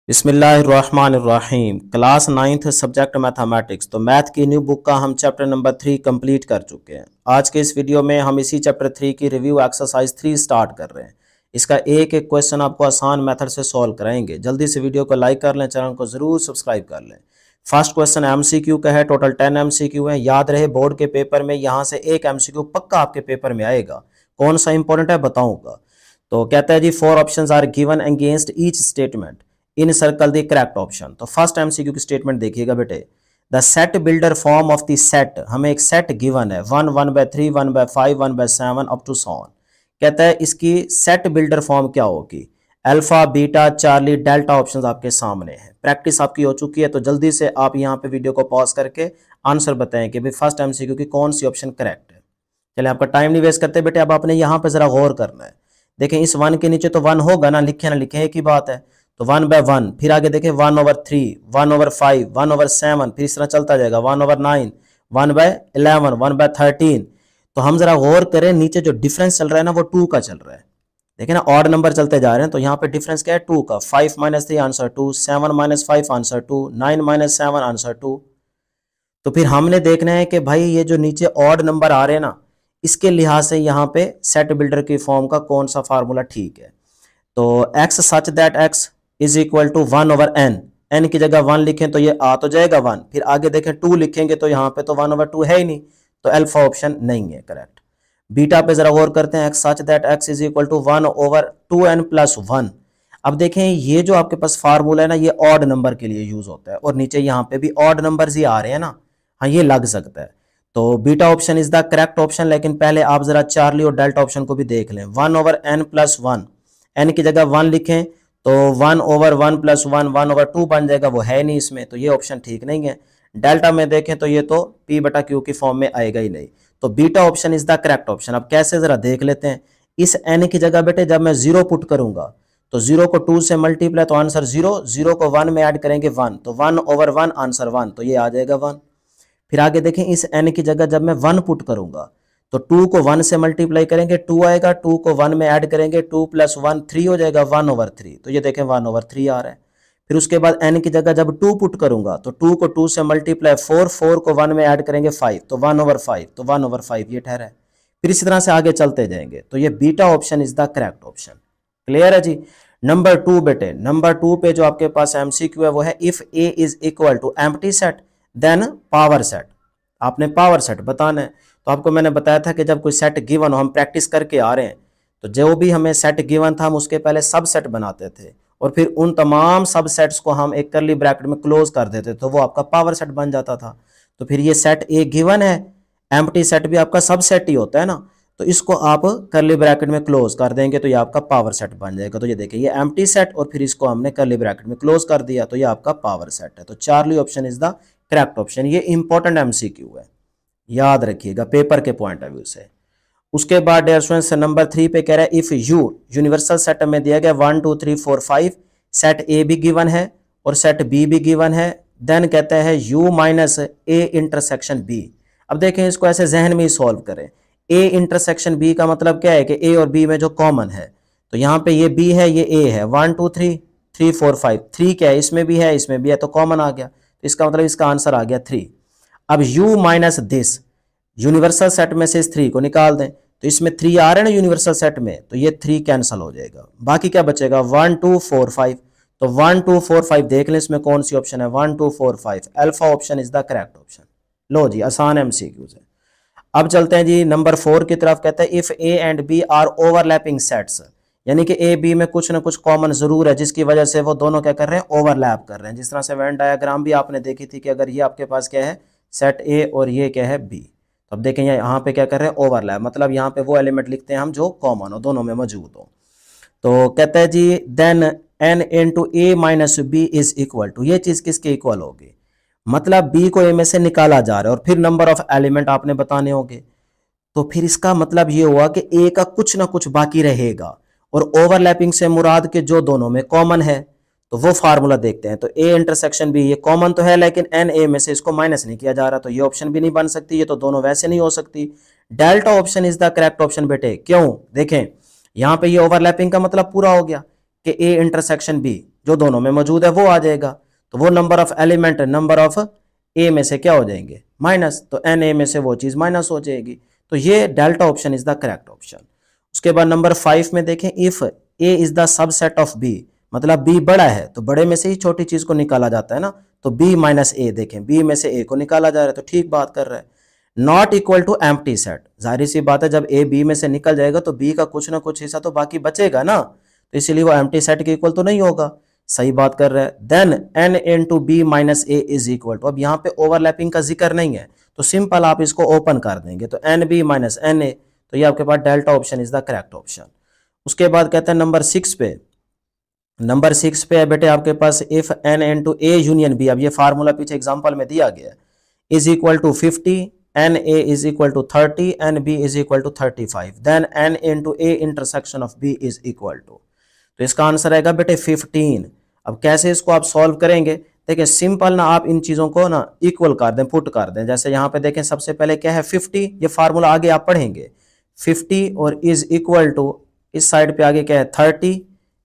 बिस्मिल्लाहिर्रहमानिर्रहीम। Class 9th subject mathematics. तो math की न्यू बुक का हम चैप्टर नंबर 3 कंप्लीट कर चुके हैं। आज के इस वीडियो में हम इसी चैप्टर 3 की रिव्यू एक्सरसाइज 3 स्टार्ट कर रहे हैं। इसका एक एक क्वेश्चन आपको आसान मेथड से सॉल्व कराएंगे। जल्दी से वीडियो को लाइक कर लें, चैनल को जरूर सब्सक्राइब कर लें। फर्स्ट क्वेश्चन MCQ का है, टोटल 10 MCQ है। याद रहे बोर्ड के पेपर में यहाँ से एक MCQ पक्का आपके पेपर में आएगा। कौन सा इंपॉर्टेंट है बताऊंगा। तो कहता है जी 4 options are given against each statement in circle the correct option. तो फर्स्ट MCQ की स्टेटमेंट देखिएगा बेटे। The set builder form of the set, हमें एक सेट गिवन है 1, 1/3, 1/5, 1/7 अप टू सो ऑन। कहता है इसकी सेट बिल्डर फॉर्म क्या होगी। Alpha, beta, Charlie, delta options आपके सामने हैं। प्रैक्टिस आपकी हो चुकी है तो जल्दी से आप यहाँ पे वीडियो को पॉज करके आंसर बताएं कि भाई फर्स्ट MCQ की कौन सी ऑप्शन करेक्ट है। चलिए आपका टाइम नहीं वेस्ट करते बेटे, अब आपने यहाँ पे जरा गौर करना है। देखें इस 1 के नीचे तो 1 होगा ना, लिखे ना लिखे एक ही बात है। तो 1/1, फिर आगे देखें 1/3, 1/5, 1/7, फिर इस तरह चलता जाएगा 1/9, 1/11, 1/13। तो हम जरा गौर करें, नीचे जो डिफरेंस चल रहा है ना वो 2 का चल रहा है। देखें ना ऑड नंबर चलते जा रहे हैं तो यहाँ पे डिफरेंस क्या है 2 का। 5 - 3 आंसर 2, 7 - 5 आंसर 2, 9 - 7 आंसर 2। तो फिर हमने देखना है कि भाई ये जो नीचे ऑड नंबर आ रहे हैं ना, इसके लिहाज से यहाँ पे सेट बिल्डर की फॉर्म का कौन सा फार्मूला ठीक है। तो x such that x is equal to 1/n, n की जगह 1 लिखें तो ये आ तो जाएगा 1, फिर आगे देखें 2 लिखेंगे तो यहाँ पे तो 1/2 है ही नहीं, तो अल्फा ऑप्शन नहीं है करेक्ट। बीटा पे जरा गौर करते हैं, x such that x is equal to 1/2n + 1। अब देखें ये जो आपके पास फार्मूला है ना ये ऑड नंबर के लिए यूज होता है और नीचे यहाँ पे भी ऑड नंबर्स ही आ रहे हैं ना, हाँ ये लग सकता है। तो beta option is the correct option. लेकिन पहले आप जरा चार्ली और डेल्टा ऑप्शन को भी देख लें। 1/n + 1, n की जगह 1 लिखें तो 1/1 + 1 1/2 बन जाएगा, वो है नहीं इसमें, तो ये ऑप्शन ठीक नहीं है। डेल्टा में देखें तो ये तो P/Q की फॉर्म में आएगा ही नहीं, तो beta option is the correct option. अब कैसे जरा देख लेते हैं। इस n की जगह बेटे जब मैं 0 पुट करूंगा तो 0 को 2 से मल्टीप्लाई तो आंसर 0, 0 को 1 में ऐड करेंगे 1, तो 1/1 आंसर 1, तो ये आ जाएगा 1। फिर आगे देखें इस n की जगह जब मैं 1 पुट करूंगा तो 2 को 1 से मल्टीप्लाई करेंगे 2 आएगा, 2 को 1 में ऐड करेंगे 2 + 1 3 हो जाएगा 1/3, तो ये देखें 1/3 आ रहा है। फिर उसके बाद n की जगह जब 2 पुट करूंगा तो 2 को 2 से मल्टीप्लाई 4, 4 को 1 में ऐड करेंगे 5, तो 1/5, तो 1/5 ये ठहरा है। फिर इसी तरह से आगे चलते जाएंगे, तो ये beta option is the correct option. Clear है जी। नंबर 2 बेटे, नंबर 2 पे जो आपके पास MCQ है वो है if A is equal to empty set then power set. आपने पावर सेट बताना है। तो आपको मैंने बताया था कि जब कोई सेट गिवन हो, हम प्रैक्टिस करके आ रहे हैं, तो जो भी हमें सेट गिवन था हम उसके पहले सब सेट बनाते थे और फिर उन तमाम सब सेट्स को हम एक करली ब्रैकेट में क्लोज कर देते, तो वो आपका पावर सेट बन जाता था। तो फिर ये सेट ए गिवन है, एम्प्टी सेट भी आपका सब सेट ही होता है ना, तो इसको आप करली ब्रैकेट में क्लोज कर देंगे तो ये आपका पावर सेट बन जाएगा। तो ये देखिए ये एम्प्टी सेट और फिर इसको हमने करली ब्रैकेट में क्लोज कर दिया, तो ये आपका पावर सेट है। तो Charlie option is the correct option. ये इंपॉर्टेंट MCQ है, याद रखिएगा पेपर के पॉइंट ऑफ व्यू से। उसके बाद डियर स्टूडेंट्स नंबर 3 पे कह रहा है इफ यू यूनिवर्सल सेट में दिया गया 1 2 3 4 5, सेट ए भी गिवन है और सेट बी भी गिवन है, देन कहता है u - a इंटरसेक्शन b। अब देखें इसको ऐसे जहन में ही सॉल्व करें। a इंटरसेक्शन b का मतलब क्या है कि a और b में जो कॉमन है, तो यहाँ पे ये b है ये a है, 1 2 3 3 4 5, 3 क्या है इसमें भी है इसमें भी है, तो कॉमन आ गया, तो इसका मतलब इसका आंसर आ गया 3। अब u - दिस, यूनिवर्सल सेट में से इस 3 को निकाल दें, तो इसमें 3 आ रहे हैं ना यूनिवर्सल सेट में, तो ये 3 कैंसिल हो जाएगा, बाकी क्या बचेगा 1 2 4 5। तो 1 2 4 5 देख लें इसमें कौन सी ऑप्शन है 1 2 4 5, alpha option is the correct option. लो जी आसान MCQ है। अब चलते हैं जी नंबर 4 की तरफ। कहते हैं if A and B are overlapping sets, यानी कि A B में कुछ ना कुछ कॉमन जरूर है जिसकी वजह से वो दोनों क्या कर रहे हैं ओवरलैप कर रहे हैं। जिस तरह से वेन डायग्राम भी आपने देखी थी कि अगर ये आपके पास क्या है सेट A और ये क्या है B, तो अब देखें यहाँ पे क्या कर रहे हैं ओवरलैप, मतलब यहाँ पे वो एलिमेंट लिखते हैं हम जो कॉमन हो, दोनों में मौजूद हो। तो कहते हैं जी then n × A - B is equal to, ये चीज किसके इक्वल होगी, मतलब B को A में से निकाला जा रहा है और फिर नंबर ऑफ एलिमेंट आपने बताने होंगे, तो फिर इसका मतलब ये हुआ कि A का कुछ ना कुछ बाकी रहेगा और ओवरलैपिंग से मुराद के जो दोनों में कॉमन है, तो वो फार्मूला देखते हैं। तो A इंटरसेक्शन B ये कॉमन तो है लेकिन n A में से इसको माइनस नहीं किया जा रहा, तो ये ऑप्शन भी नहीं बन सकती, ये तो दोनों वैसे नहीं हो सकती। Delta option is the correct option बेटे। क्यों, देखें यहाँ पे ये ओवरलैपिंग का मतलब पूरा हो गया कि A इंटरसेक्शन B जो दोनों में मौजूद है वो आ जाएगा। तो वो number of element number of A में से क्या हो जाएंगे, माइनस, तो एन ए में से वो चीज माइनस हो जाएगी। तो ये delta option is the correct option. उसके बाद नंबर 5 में देखें, if A is the subset of B, मतलब बी बड़ा है तो बड़े में से ही छोटी चीज को निकाला जाता है ना, तो बी माइनस ए, देखें बी में से ए को निकाला जा रहा है, तो ठीक बात कर रहा है। Not equal to empty set, जाहिर सी बात है जब ए बी में से निकल जाएगा तो बी का कुछ ना कुछ हिस्सा तो बाकी बचेगा ना, तो इसीलिए वो एम्प्टी सेट के इक्वल तो नहीं होगा। सही बात कर रहा है। Then N into B minus A is equal to, अब यहाँ पे ओवरलैपिंग का जिक्र नहीं है तो सिंपल आप इसको ओपन कर देंगे, तो N B minus N A, तो ये आपके पास delta option is the correct option. उसके बाद कहते हैं नंबर 6 पे, नंबर 6 पे है बेटे आपके पास, if N into A union B, अब ये फार्मूला पीछे एग्जांपल में दिया गया है, is equal to 50, N A is equal to 30, N B is equal to 35, then N into A intersection of B is equal to, तो इसका answer आएगा बेटे 15। अब कैसे इसको आप सॉल्व करेंगे, देखिए सिंपल ना, आप इन चीजों को ना इक्वल कर दें, पुट कर दें। जैसे यहाँ पे देखें सबसे पहले क्या है 50, ये फार्मूला आगे आप पढ़ेंगे, 50 और इज इक्वल टू, इस साइड पे आगे क्या है 30,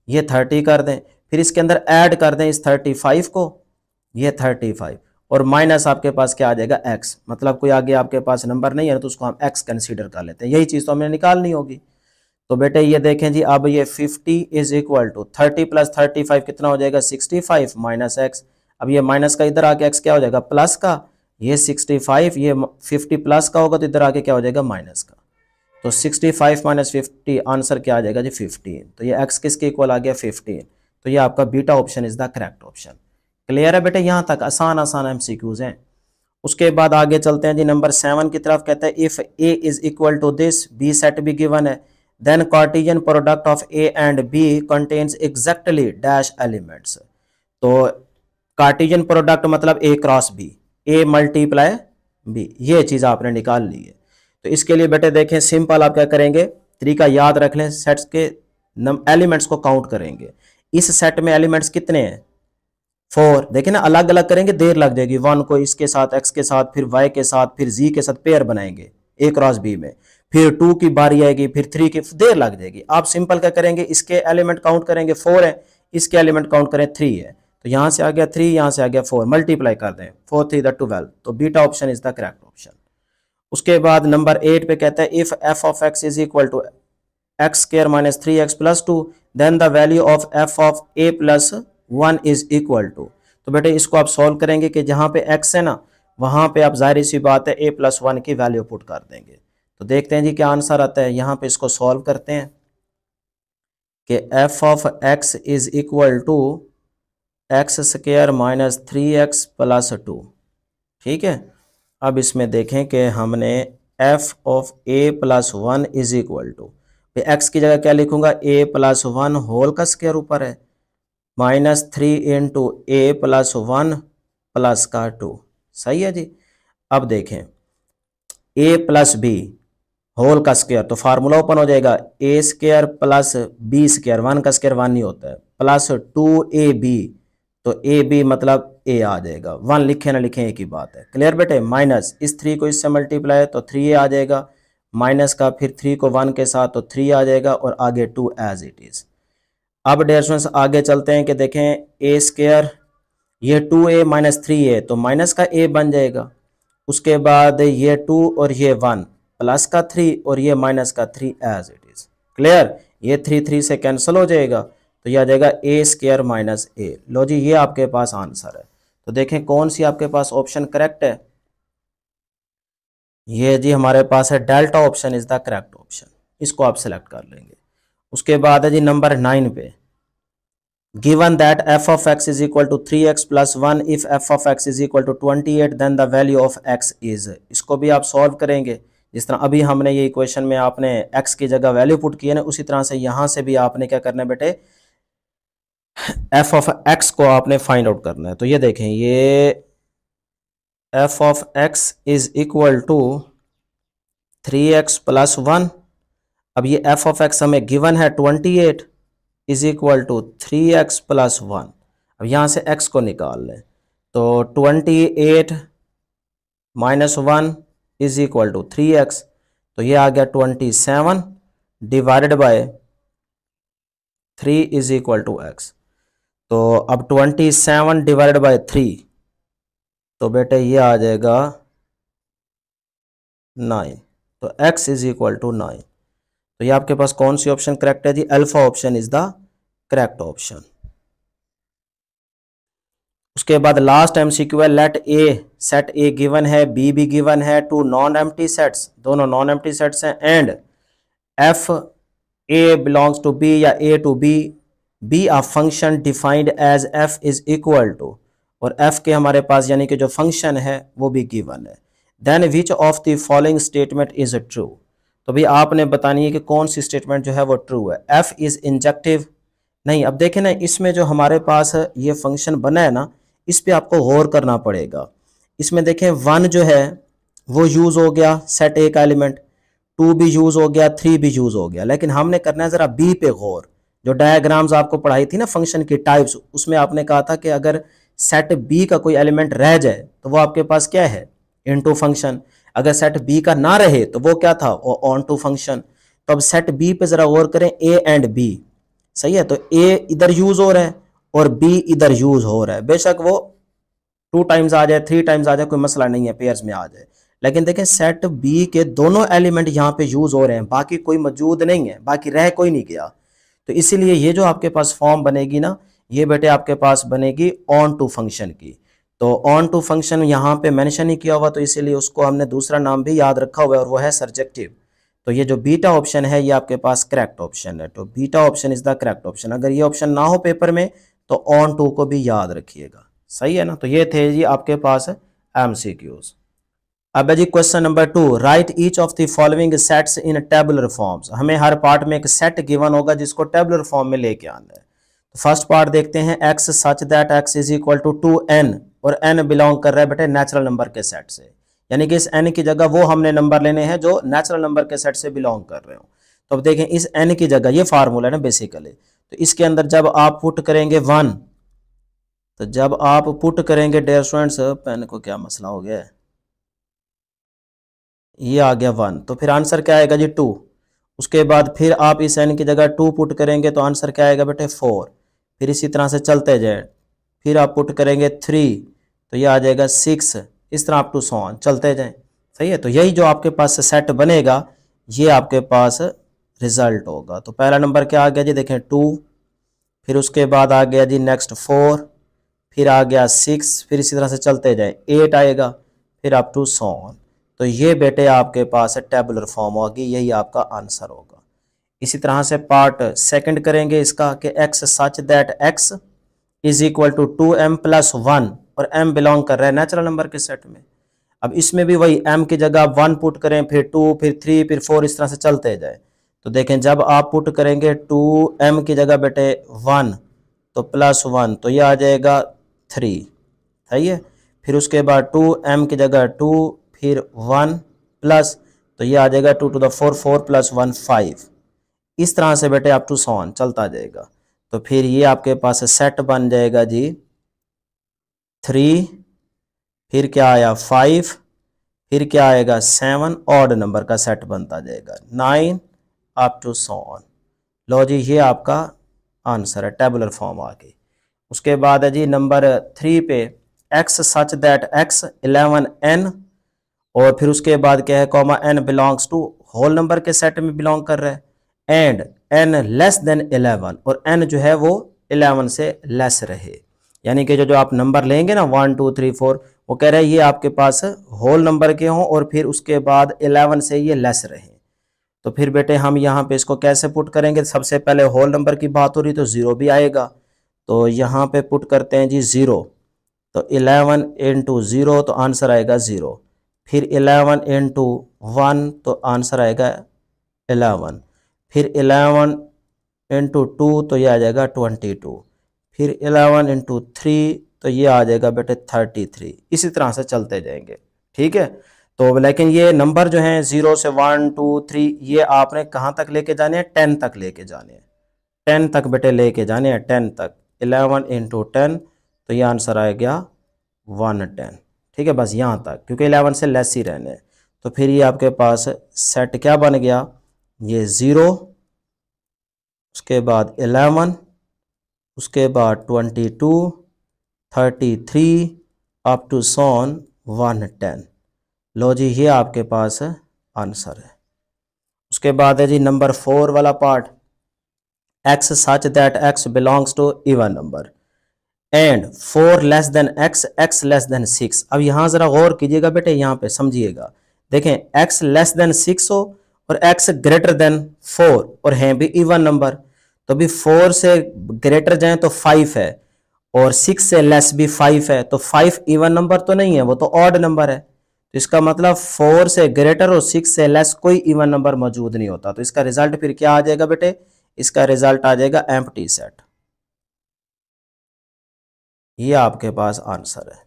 ये 30 कर दें, फिर इसके अंदर ऐड कर दें इस 35 को, ये 35, और माइनस आपके पास क्या आ जाएगा x, मतलब कोई आगे आपके पास नंबर नहीं है तो उसको हम x कंसीडर कर लेते हैं, यही चीज तो हमें निकालनी होगी। तो बेटे ये देखें जी, अब ये 50 इज इक्वल टू 30 प्लस 35 कितना हो जाएगा 65 माइनस एक्स, अब ये माइनस का इधर आके x क्या हो जाएगा प्लस का, ये 65, ये 50 प्लस का होगा तो इधर आके क्या हो जाएगा माइनस का, तो 65 माइनस 50 आंसर क्या आ जाएगा जी 15, तो ये x किसके इक्वल आ गया 15, तो ये आपका beta option is the correct option. Clear है बेटे, यहाँ तक आसान आसान एमसीक्यूज हैं। उसके बाद आगे चलते हैं जी नंबर 7 की तरफ, कहते हैं if a is equal to this, B set भी गिवन है, then Cartesian product of a and b contains exactly dash elements, तो कार्टेशियन प्रोडक्ट मतलब a cross b, a multiply b, ये चीज आपने निकाल ली है। तो इसके लिए बेटे देखें सिंपल आप क्या करेंगे, तरीका याद रख लें, सेट्स के एलिमेंट्स को काउंट करेंगे। इस सेट में एलिमेंट्स कितने हैं 4, देखिए ना अलग अलग करेंगे देर लग जाएगी, 1 को इसके साथ x के साथ, फिर y के साथ, फिर z के साथ पेयर बनाएंगे a क्रॉस b में, फिर 2 की बारी आएगी, फिर 3 की, देर लग जाएगी। आप सिंपल क्या करेंगे, इसके एलिमेंट काउंट करेंगे 4 है, इसके एलिमेंट काउंट करें 3 है, तो यहां से आ गया 3, यहां से आ गया 4, मल्टीप्लाई कर दें 4 3 12, तो beta option is the correct option. उसके बाद नंबर 8 पे कहता है if f of x is equal to x square minus 3x plus 2, then the value of f of a plus 1 is equal to, तो बेटे इसको आप सॉल्व करेंगे कि जहां पे x है ना वहां पे आप जाहिर सी बात है a प्लस 1 की वैल्यू पुट कर देंगे। तो देखते हैं जी क्या आंसर आता है, यहाँ पे इसको सॉल्व करते हैं कि f of x is equal to x square minus 3x plus 2, ठीक है। अब इसमें देखें कि हमने f of a plus 1 is equal to, x की जगह क्या लिखूंगा a प्लस 1 होल का स्क्वायर ऊपर है, minus 3 into a plus 1 plus का 2, सही है जी। अब देखें a प्लस b होल का स्क्वायर, तो फार्मूला ओपन हो जाएगा a square plus b square, 1 का स्क्वायर 1 नहीं होता है, प्लस 2ab, तो ए बी मतलब ए आ जाएगा, 1 लिखे ना लिखे एक ही बात है। क्लियर बेटे, माइनस इस 3 को इससे मल्टीप्लाई तो 3a आ जाएगा, माइनस का फिर 3 को 1 के साथ तो 3 आ जाएगा, और आगे 2 एज इट इज। अब डियर स्टूडेंट्स आगे चलते हैं कि देखें ए स्क्वायर, ये 2a माइनस 3a, तो माइनस का a बन जाएगा, उसके बाद ये 2 और ये 1 प्लस का 3 और ये माइनस का 3 एज इट इज। क्लियर, ये 3 3 से कैंसिल हो जाएगा, तो ये आ जाएगा ए स्क्वायर माइनस ए। लो जी ये आपके पास आंसर है। तो देखें कौन सी आपके पास ऑप्शन करेक्ट है, ये जी हमारे पास है delta option is the correct option, इसको आप सेलेक्ट कर लेंगे। उसके बाद है जी नंबर 9 पे, given that f of x is equal to 3x plus 1, if f of x is equal to 28 then the value of x is, इसको भी आप सॉल्व करेंगे जिस तरह अभी हमने ये इक्वेशन में आपने x की जगह वैल्यू पुट की है ना, उसी तरह से यहां से भी आपने क्या करना है बेटे, f ऑफ x को आपने फाइंड आउट करना है। तो ये देखें ये f of x is equal to 3x plus 1, अब ये f ऑफ x हमें गिवन है 28 is equal to 3x plus 1, अब यहाँ से x को निकाल लें, तो 28 minus 1 is equal to 3x, तो ये आ गया 27 divided by 3 is equal to x। तो अब 27 डिवाइड बाय 3, तो बेटे ये आ जाएगा 9। तो x इज इक्वल टू 9। तो ये आपके पास कौन सी ऑप्शन करेक्ट है जी? Alpha option is the correct option. उसके बाद लास्ट एमसीक्यू है, let A set A given है, बी भी गिवन है, टू नॉन एम्प्टी सेट्स, दोनों नॉन एम्प्टी सेट्स हैं, and F A belongs to B या A to B, be a function defined as F is equal to, और F के हमारे पास यानी कि जो फंक्शन है वो भी गिवन है। Then which of the following statement is true, तो भाई आपने बतानी है कि कौन सी स्टेटमेंट जो है वो ट्रू है। एफ इज इंजेक्टिव, नहीं, अब देखें ना, इसमें जो हमारे पास ये फंक्शन बना है ना, इस पे आपको गौर करना पड़ेगा। इसमें देखें 1 जो है वो यूज हो गया सेट ए का एलिमेंट, 2 भी यूज हो गया, 3 भी यूज हो गया, लेकिन हमने करना है जरा बी पे गौर। जो डायग्राम्स आपको पढ़ाई थी ना फंक्शन की टाइप्स, उसमें आपने कहा था कि अगर सेट बी का कोई एलिमेंट रह जाए तो वो आपके पास क्या है? Into function. अगर सेट बी का ना रहे तो वो क्या था? वो ऑन टू फंक्शन। तो अब सेट बी पे जरा गौर करें, ए एंड बी, सही है, तो ए इधर यूज हो रहा है और बी इधर यूज हो रहा है। बेशक वो 2 टाइम्स आ जाए, 3 टाइम्स आ जाए, कोई मसला नहीं है, पेयर्स में आ जाए, लेकिन देखें सेट बी के दोनों एलिमेंट यहाँ पे यूज हो रहे हैं, बाकी कोई मौजूद नहीं है, बाकी रह कोई नहीं गया। तो इसीलिए ये जो आपके पास फॉर्म बनेगी ना, ये बेटे आपके पास बनेगी ऑन टू फंक्शन की। तो ऑन टू फंक्शन यहाँ पे मेंशन ही किया हुआ, तो इसीलिए उसको हमने दूसरा नाम भी याद रखा हुआ है और वो है सर्जेक्टिव। तो ये जो बीटा ऑप्शन है ये आपके पास करेक्ट ऑप्शन है। तो beta option is the correct option. अगर ये ऑप्शन ना हो पेपर में तो ऑन टू को भी याद रखिएगा, सही है ना। तो ये थे जी आपके पास एमसीक्यूज। अब है जी question number 2, write each of the following sets in tabular forms. हमें हर पार्ट में एक सेट गिवन होगा जिसको टेबुलर फॉर्म में लेके आना है। तो फर्स्ट पार्ट देखते हैं, x such that x is equal to 2n, और n बिलोंग कर रहा है बेटे नेचुरल नंबर के सेट से, यानी कि इस n की जगह वो हमने नंबर लेने हैं जो नेचुरल नंबर के सेट से बिलोंग कर रहे हो। तो अब देखें इस n की जगह, ये फार्मूला है ना बेसिकली, तो इसके अंदर जब आप पुट करेंगे 1, तो जब आप पुट करेंगे डियर स्टूडेंट्स, पेन को क्या मसला हो गया है, ये आ गया 1, तो फिर आंसर क्या आएगा जी 2। उसके बाद फिर आप इस n की जगह 2 पुट करेंगे तो आंसर क्या आएगा बेटे 4। फिर इसी तरह से चलते जाए, फिर आप पुट करेंगे 3 तो ये आ जाएगा 6, इस तरह आप टू सो ऑन चलते जाएं, सही है। तो यही जो आपके पास सेट बनेगा ये आपके पास रिजल्ट होगा। तो पहला नंबर क्या आ गया जी, देखें 2, फिर उसके बाद आ गया जी नेक्स्ट 4, फिर आ गया 6, फिर इसी तरह से चलते जाए 8 आएगा, फिर आप टू सो ऑन। तो ये बेटे आपके पास टेबुलर फॉर्म होगी, यही आपका आंसर होगा। इसी तरह से पार्ट सेकंड करेंगे इसका कि x such that x is equal to 2m plus 1, और m बिलोंग कर रहा है नेचुरल नंबर के सेट में। अब इसमें भी वही m की जगह 1 पुट करें, फिर 2, फिर 3, फिर 4, इस तरह से चलते जाए। तो देखें जब आप पुट करेंगे 2m की जगह बेटे 1 तो प्लस 1, तो ये आ जाएगा 3, सही है। फिर उसके बाद 2m की जगह 2, फिर 1 प्लस, तो ये आ जाएगा 2 टू द 4, 4 प्लस 1 5। इस तरह से बेटे आप टू सॉन चलता जाएगा। तो फिर ये आपके पास सेट बन जाएगा जी 3, फिर क्या आया 5, फिर क्या आएगा 7, ऑड नंबर का सेट बनता जाएगा 9 अप टू सो ऑन। लो जी ये आपका आंसर है, टेबुलर फॉर्म आ गई। उसके बाद है जी नंबर 3 पे, x such that x 11n, और फिर उसके बाद क्या है, comma n belongs to whole number के सेट में बिलोंग कर रहा है, एंड n लेस देन 11, और n जो है वो 11 से लेस रहे। यानी कि जो आप नंबर लेंगे ना 1 2 3 4, वो कह रहे हैं ये आपके पास होल नंबर के हों और फिर उसके बाद 11 से ये लेस रहे। तो फिर बेटे हम यहाँ पे इसको कैसे पुट करेंगे, सबसे पहले होल नंबर की बात हो रही तो ज़ीरो भी आएगा, तो यहाँ पे पुट करते हैं जी 0। तो 11 इंटू 0 तो आंसर आएगा 0, फिर 11 इंटू 1 तो आंसर आएगा 11, फिर 11 इंटू 2 तो ये आ जाएगा 22, फिर 11 इंटू 3 तो ये आ जाएगा बेटे 33। इसी तरह से चलते जाएंगे, ठीक है। तो लेकिन ये नंबर जो हैं 0 से 1 2 3 ये आपने कहाँ तक लेके जाने हैं, 10 तक लेके जाने हैं, 10 तक बेटे लेके जाने हैं, 10 तक। 11 इंटू 10 तो ये आंसर आ गया 110, ठीक है, बस यहाँ तक, क्योंकि 11 से लेस ही रहने हैं। तो फिर ये आपके पास सेट क्या बन गया, ये 0, उसके बाद 11, उसके बाद 22, 33 अप टू सोन 110। लो जी ये आपके पास आंसर है। उसके बाद है जी नंबर 4 वाला part, x such that x belongs to even number and 4 less than x, x less than 6। अब यहाँ जरा गौर कीजिएगा बेटे, यहाँ पे समझिएगा। देखें x लेस देन 6 हो और x ग्रेटर देन 4 और हैं भी इवन नंबर, तो भी 4 से ग्रेटर जाए तो 5 है और 6 से लेस भी 5 है, तो 5 इवन नंबर तो नहीं है, वो तो ऑड नंबर है। तो इसका मतलब 4 से ग्रेटर और 6 से लेस कोई इवन नंबर मौजूद नहीं होता। तो इसका रिजल्ट फिर क्या आ जाएगा बेटे, इसका रिजल्ट आ जाएगा एम्प्टी सेट। ये आपके पास आंसर है।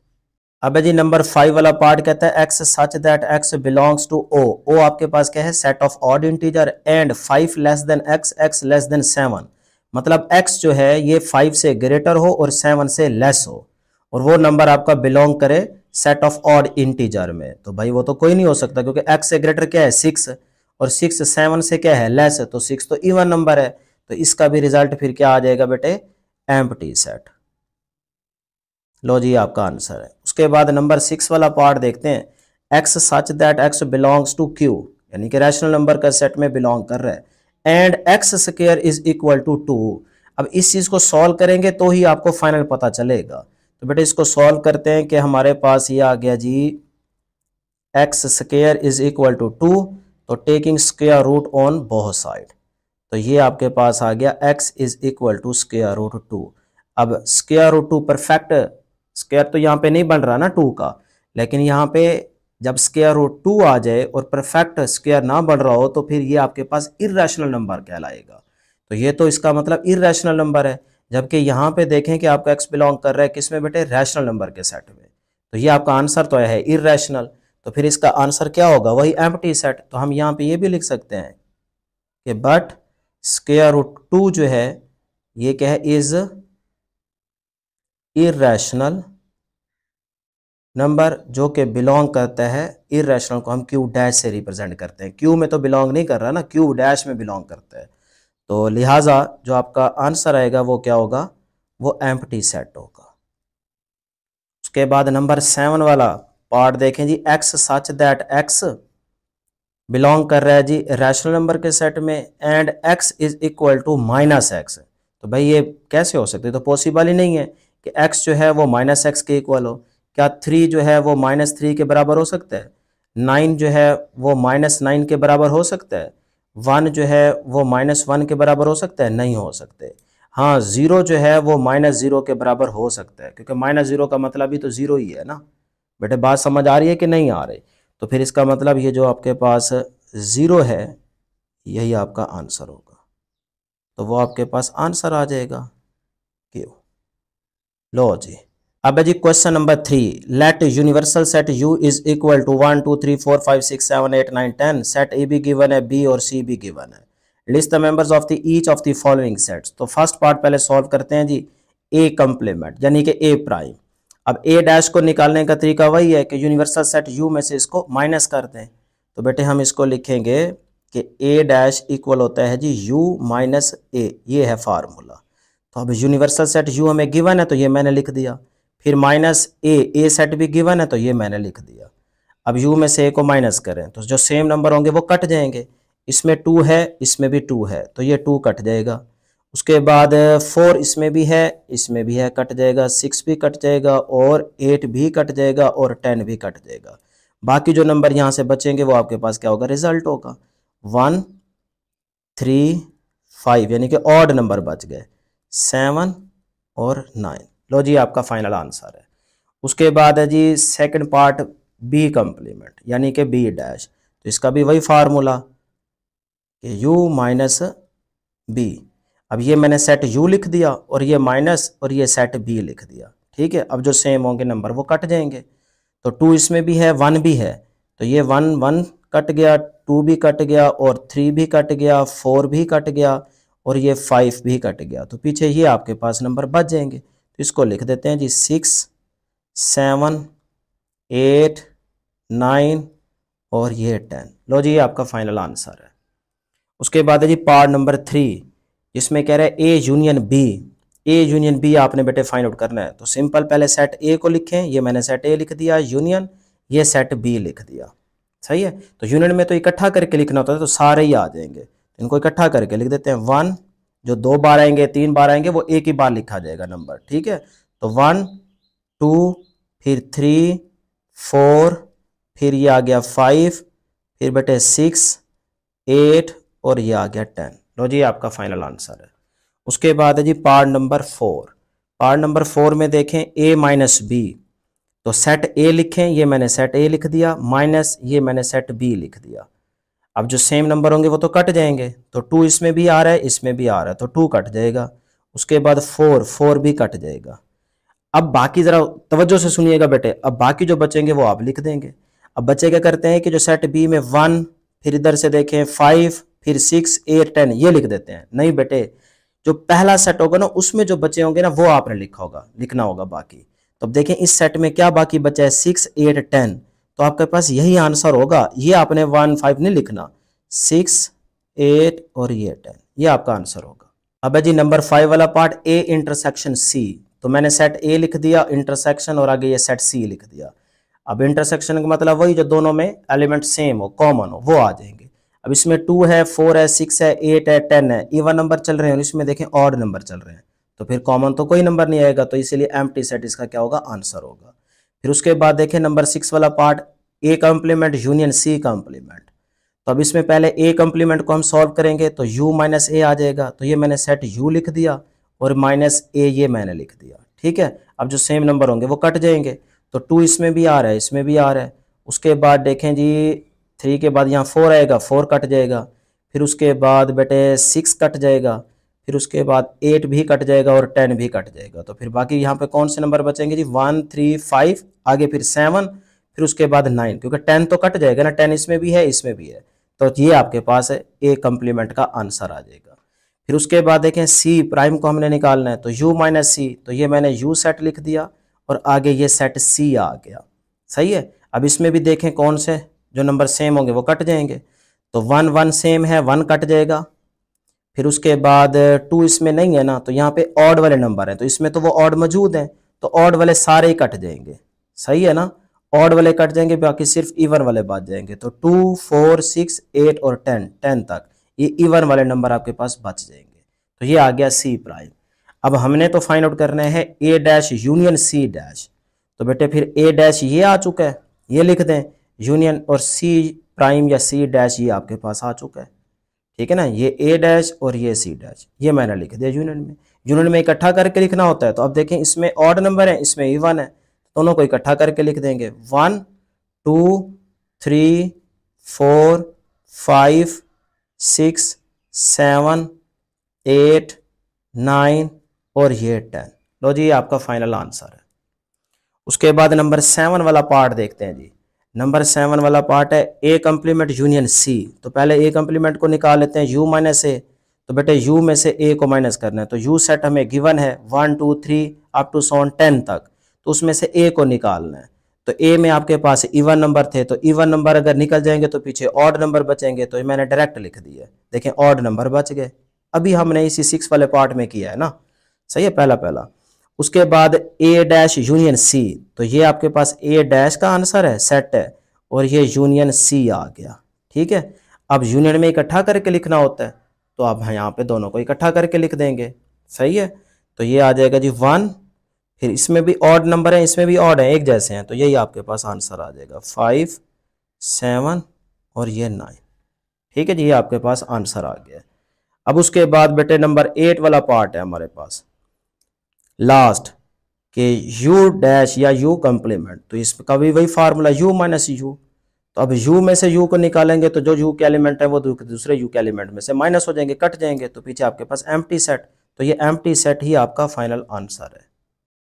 अब जी नंबर 5 वाला पार्ट कहता है x such that x belongs to o। o आपके पास क्या है, set of odd integer and 5 less than x, x less than 7। मतलब x जो है ये 5 से ग्रेटर हो और 7 से लेस हो और वो नंबर आपका बिलोंग करे सेट ऑफ ऑड इंटीजर में। तो भाई वो तो कोई नहीं हो सकता, क्योंकि x से ग्रेटर क्या है 6 और 6 7 से क्या है लेस है, तो 6 तो इवन नंबर है। तो इसका भी रिजल्ट फिर क्या आ जाएगा बेटे, एम्प्टी सेट। लो जी आपका आंसर है। उसके बाद नंबर 6 वाला पार्ट देखते हैं, x such that x belongs to q, यानी कि रैशनल नंबर का सेट में बिलोंग कर रहा है and x square is equal to 2। अब इस चीज को सॉल्व करेंगे तो ही आपको फाइनल पता चलेगा। तो बेटे इसको सॉल्व करते हैं कि हमारे पास ये आ गया जी x square is equal to 2, तो taking square root on both side, तो ये आपके पास आ गया x is equal to square root 2। अब स्क्वायर रूट 2 परफेक्ट स्क्वायर तो यहाँ पे नहीं बन रहा ना 2 का, लेकिन यहाँ पे जब स्क्वायर रूट 2 आ जाए और परफेक्ट स्क्वायर ना बन रहा हो तो फिर ये आपके पास इर्रेशनल नंबर कहलाएगा। तो ये तो इसका मतलब इर्रेशनल नंबर है, जबकि यहाँ पे देखें कि आपका x बिलोंग कर रहा है किसमें बेटे, रैशनल नंबर के सेट में। तो ये आपका आंसर तो है इर्रेशनल, तो फिर इसका आंसर क्या होगा, वही एम्प्टी सेट। तो हम यहाँ पे ये भी लिख सकते हैं कि बट स्क्वायर रूट 2 जो है ये क्या है, इज इर्रेशनल नंबर जो कि बिलोंग करता है, इर्रेशनल को हम क्यू डैश से रिप्रेजेंट करते हैं। क्यू में तो बिलोंग नहीं कर रहा ना, क्यू डैश में बिलोंग करता है। तो लिहाजा जो आपका आंसर आएगा वो क्या होगा, वो एम्प्टी सेट होगा। उसके बाद नंबर 7 वाला पार्ट देखें जी, X such that X belong कर रहा है जी रैशनल नंबर के सेट में and x is equal to minus X. तो भाई ये कैसे हो सकते, तो पॉसिबल ही नहीं है कि x जो है वो माइनस एक्स के इक्वल हो। क्या 3 जो है वो -3 के बराबर हो सकता है, 9 जो है वो -9 के बराबर हो सकता है, 1 जो है वो -1 के बराबर हो सकता है, नहीं हो सकते। हाँ 0 जो है वो -0 के बराबर हो सकता है, क्योंकि -0 का मतलब ही तो 0 ही है ना। बेटे बात समझ आ रही है कि नहीं आ रही, तो फिर इसका मतलब ये जो आपके पास 0 है यही आपका आंसर होगा, तो वो आपके पास आंसर आ जाएगा क्यों। लो जी अब है जी question number 3, let universal set U is equal to 1 2 3 4 5 6 7 8 9 10, set A be given है, बी और सी भी गिवन है, list the members of the each of the following sets. तो फर्स्ट पार्ट पहले सॉल्व करते हैं जी, ए कंप्लीमेंट यानी कि ए प्राइम। अब ए डैश को निकालने का तरीका वही है कि यूनिवर्सल सेट U में से इसको माइनस कर दें। तो बेटे हम इसको लिखेंगे कि ए डैश इक्वल होता है जी U माइनस ए, ये है फार्मूला। तो अब यूनिवर्सल सेट U हमें गिवन है तो ये मैंने लिख दिया, फिर माइनस ए सेट भी गिवन है तो ये मैंने लिख दिया। अब U में से ए को माइनस करें तो जो सेम नंबर होंगे वो कट जाएंगे, इसमें 2 है इसमें भी 2 है तो ये 2 कट जाएगा। उसके बाद 4 इसमें भी है इसमें भी है, कट जाएगा, 6 भी कट जाएगा और 8 भी कट जाएगा और 10 भी कट जाएगा। बाकी जो नंबर यहाँ से बचेंगे वो आपके पास क्या होगा, रिजल्ट होगा 1 3 5, यानी कि ऑड नंबर बच गए 7 और 9। लो जी आपका फाइनल आंसर है। उसके बाद है जी सेकंड पार्ट बी कंप्लीमेंट यानी कि बी डैश, तो इसका भी वही फार्मूला कि U माइनस बी। अब ये मैंने सेट U लिख दिया और ये माइनस और ये सेट B लिख दिया, ठीक है। अब जो सेम होंगे नंबर वो कट जाएंगे, तो 2 इसमें भी है 1 भी है, तो ये 1 1 कट गया, 2 भी कट गया और 3 भी कट गया, 4 भी कट गया और ये 5 भी कट गया। तो पीछे ये आपके पास नंबर बच जाएंगे, तो इसको लिख देते हैं जी 6 7 8 9 और ये 10। लो जी ये आपका फाइनल आंसर है। उसके बाद है जी पार्ट नंबर 3 जिसमें कह रहा है A union B A union B आपने बेटे फाइंड आउट करना है। तो सिंपल पहले सेट ए को लिखें, ये मैंने सेट ए लिख दिया, यूनियन ये सेट बी लिख दिया। सही है। तो यूनियन में तो इकट्ठा करके लिखना होता है, तो सारे ही आ जाएंगे, इनको इकट्ठा करके लिख देते हैं। 1 जो 2 बार आएंगे 3 बार आएंगे वो एक ही बार लिखा जाएगा नंबर, ठीक है। तो 1 2 फिर 3 4 फिर ये आ गया 5 फिर बेटे 6 8 और ये आ गया 10। लो जी आपका फाइनल आंसर है। उसके बाद है जी पार्ट नंबर 4। पार्ट नंबर 4 में देखें a माइनस बी, तो सेट ए लिखें, ये मैंने सेट ए लिख दिया, माइनस ये मैंने सेट बी लिख दिया। अब जो सेम नंबर होंगे वो तो कट जाएंगे, तो 2 इसमें भी आ रहा है इसमें भी आ रहा है, तो 2 कट जाएगा। उसके बाद 4 भी कट जाएगा। अब बाकी जरा तवज्जो से सुनिएगा बेटे, अब बाकी जो बचेंगे वो आप लिख देंगे। अब बच्चे क्या करते हैं कि जो सेट बी में 1 फिर इधर से देखें 5 फिर 6 8 10 ये लिख देते हैं। नहीं बेटे, जो पहला सेट होगा ना उसमें जो बचे होंगे ना वो आपने लिखना होगा बाकी। तो अब देखें इस सेट में क्या बाकी बचा है, 6 8 10, तो आपके पास यही आंसर होगा। ये आपने 1 5 नहीं लिखना, 6 8 और ये 10 ये आपका आंसर होगा। अब है जी नंबर 5 वाला पार्ट, ए इंटरसेक्शन सी। तो मैंने सेट ए लिख दिया इंटरसेक्शन और आगे ये सेट सी लिख दिया। अब इंटरसेक्शन का मतलब वही जो दोनों में एलिमेंट सेम हो कॉमन हो वो आ जाएंगे। अब इसमें 2 है 4 है 6 है 8 है 10 है, इवन नंबर चल रहे हैं और इसमें देखें ऑड नंबर चल रहे हैं, तो फिर कॉमन तो कोई नंबर नहीं आएगा, तो इसीलिए एम्प्टी सेट इसका क्या होगा, आंसर होगा। फिर उसके बाद देखें नंबर 6 वाला part, A complement union C complement. तो अब इसमें पहले ए कॉम्प्लीमेंट को हम सॉल्व करेंगे, तो u माइनस ए आ जाएगा, तो ये मैंने सेट u लिख दिया और माइनस ए ये मैंने लिख दिया, ठीक है। अब जो सेम नंबर होंगे वो कट जाएंगे, तो 2 इसमें भी आ रहा है इसमें भी आ रहा है। उसके बाद देखें जी 3 के बाद यहाँ 4 आएगा, 4 कट जाएगा। फिर उसके बाद बेटे 6 कट जाएगा, फिर उसके बाद 8 भी कट जाएगा और 10 भी कट जाएगा। तो फिर बाकी यहाँ पे कौन से नंबर बचेंगे जी, 1 3 5 आगे फिर 7 फिर उसके बाद 9, क्योंकि 10 तो कट जाएगा ना, 10 इसमें भी है इसमें भी है, तो ये आपके पास है ए कॉम्प्लीमेंट का आंसर आ जाएगा। फिर उसके बाद देखें सी प्राइम को हमने निकालना है, तो u माइनस सी, तो ये मैंने u सेट लिख दिया और आगे ये सेट सी आ गया। सही है। अब इसमें भी देखें कौन से जो नंबर सेम होंगे वो कट जाएंगे, तो 1 1 सेम है 1 कट जाएगा। फिर उसके बाद 2 इसमें नहीं है ना, तो यहाँ पे ऑड वाले नंबर हैं, तो इसमें तो वो ऑड मौजूद हैं, तो ऑड वाले सारे ही कट जाएंगे। सही है ना, ऑड वाले कट जाएंगे बाकी सिर्फ इवन वाले बच जाएंगे। तो 2 4 6 8 और 10 तक ये इवन वाले नंबर आपके पास बच जाएंगे। तो ये आ गया सी प्राइम। अब हमने तो फाइंड आउट करना है ए डैश यूनियन सी डैश, तो बेटे फिर ए डैश ये आ चुका है, ये लिख दें, यूनियन और सी प्राइम या सी डैश ये आपके पास आ चुका है, ठीक है ना। ये ए डैश और ये सी डैश ये मैंने लिख दिया यूनियन में। यूनियन में इकट्ठा करके लिखना होता है, तो अब देखें इसमें ऑड नंबर है इसमें इवन है, दोनों को इकट्ठा करके लिख देंगे। 1 2 3 4 5 6 7 8 9 और ये 10। लो जी आपका फाइनल आंसर है। उसके बाद नंबर 7 वाला पार्ट देखते हैं जी। नंबर 7 वाला पार्ट है ए कॉम्प्लीमेंट यूनियन सी। तो पहले ए कॉम्प्लीमेंट को निकाल लेते हैं, u माइनस ए, तो बेटे u में से a को माइनस करना है, तो u सेट हमें गिवन है 1 2 3 अप टू 10 तक, तो उसमें से a को निकालना है। तो a में आपके पास इवन नंबर थे, तो इवन नंबर अगर निकल जाएंगे तो पीछे ऑड नंबर बचेंगे, तो मैंने डायरेक्ट लिख दिया। देखें ऑड नंबर बच गए, अभी हमने इसी 6 वाले पार्ट में किया है ना। सही है, पहला। उसके बाद ए डैश यूनियन सी, तो ये आपके पास ए डैश का आंसर है सेट है और ये यूनियन सी आ गया, ठीक है। अब यूनियन में इकट्ठा करके लिखना होता है, तो आप यहाँ पे दोनों को इकट्ठा करके लिख देंगे। सही है, तो ये आ जाएगा जी 1, फिर इसमें भी ऑड नंबर है इसमें भी ऑड है एक जैसे हैं, तो यही आपके पास आंसर आ जाएगा 5 7 और ये 9, ठीक है जी, ये आपके पास आंसर आ गया। अब उसके बाद बेटे नंबर 8 वाला पार्ट है हमारे पास लास्ट के u डैश या u कॉम्प्लीमेंट, तो इसका भी वही फार्मूला u माइनस u। तो अब u में से u को निकालेंगे तो जो u के एलिमेंट है वो दूसरे u के एलिमेंट में से माइनस हो जाएंगे, कट जाएंगे, तो पीछे आपके पास एम्प्टी सेट, तो ये एम्प्टी सेट ही आपका फाइनल आंसर है।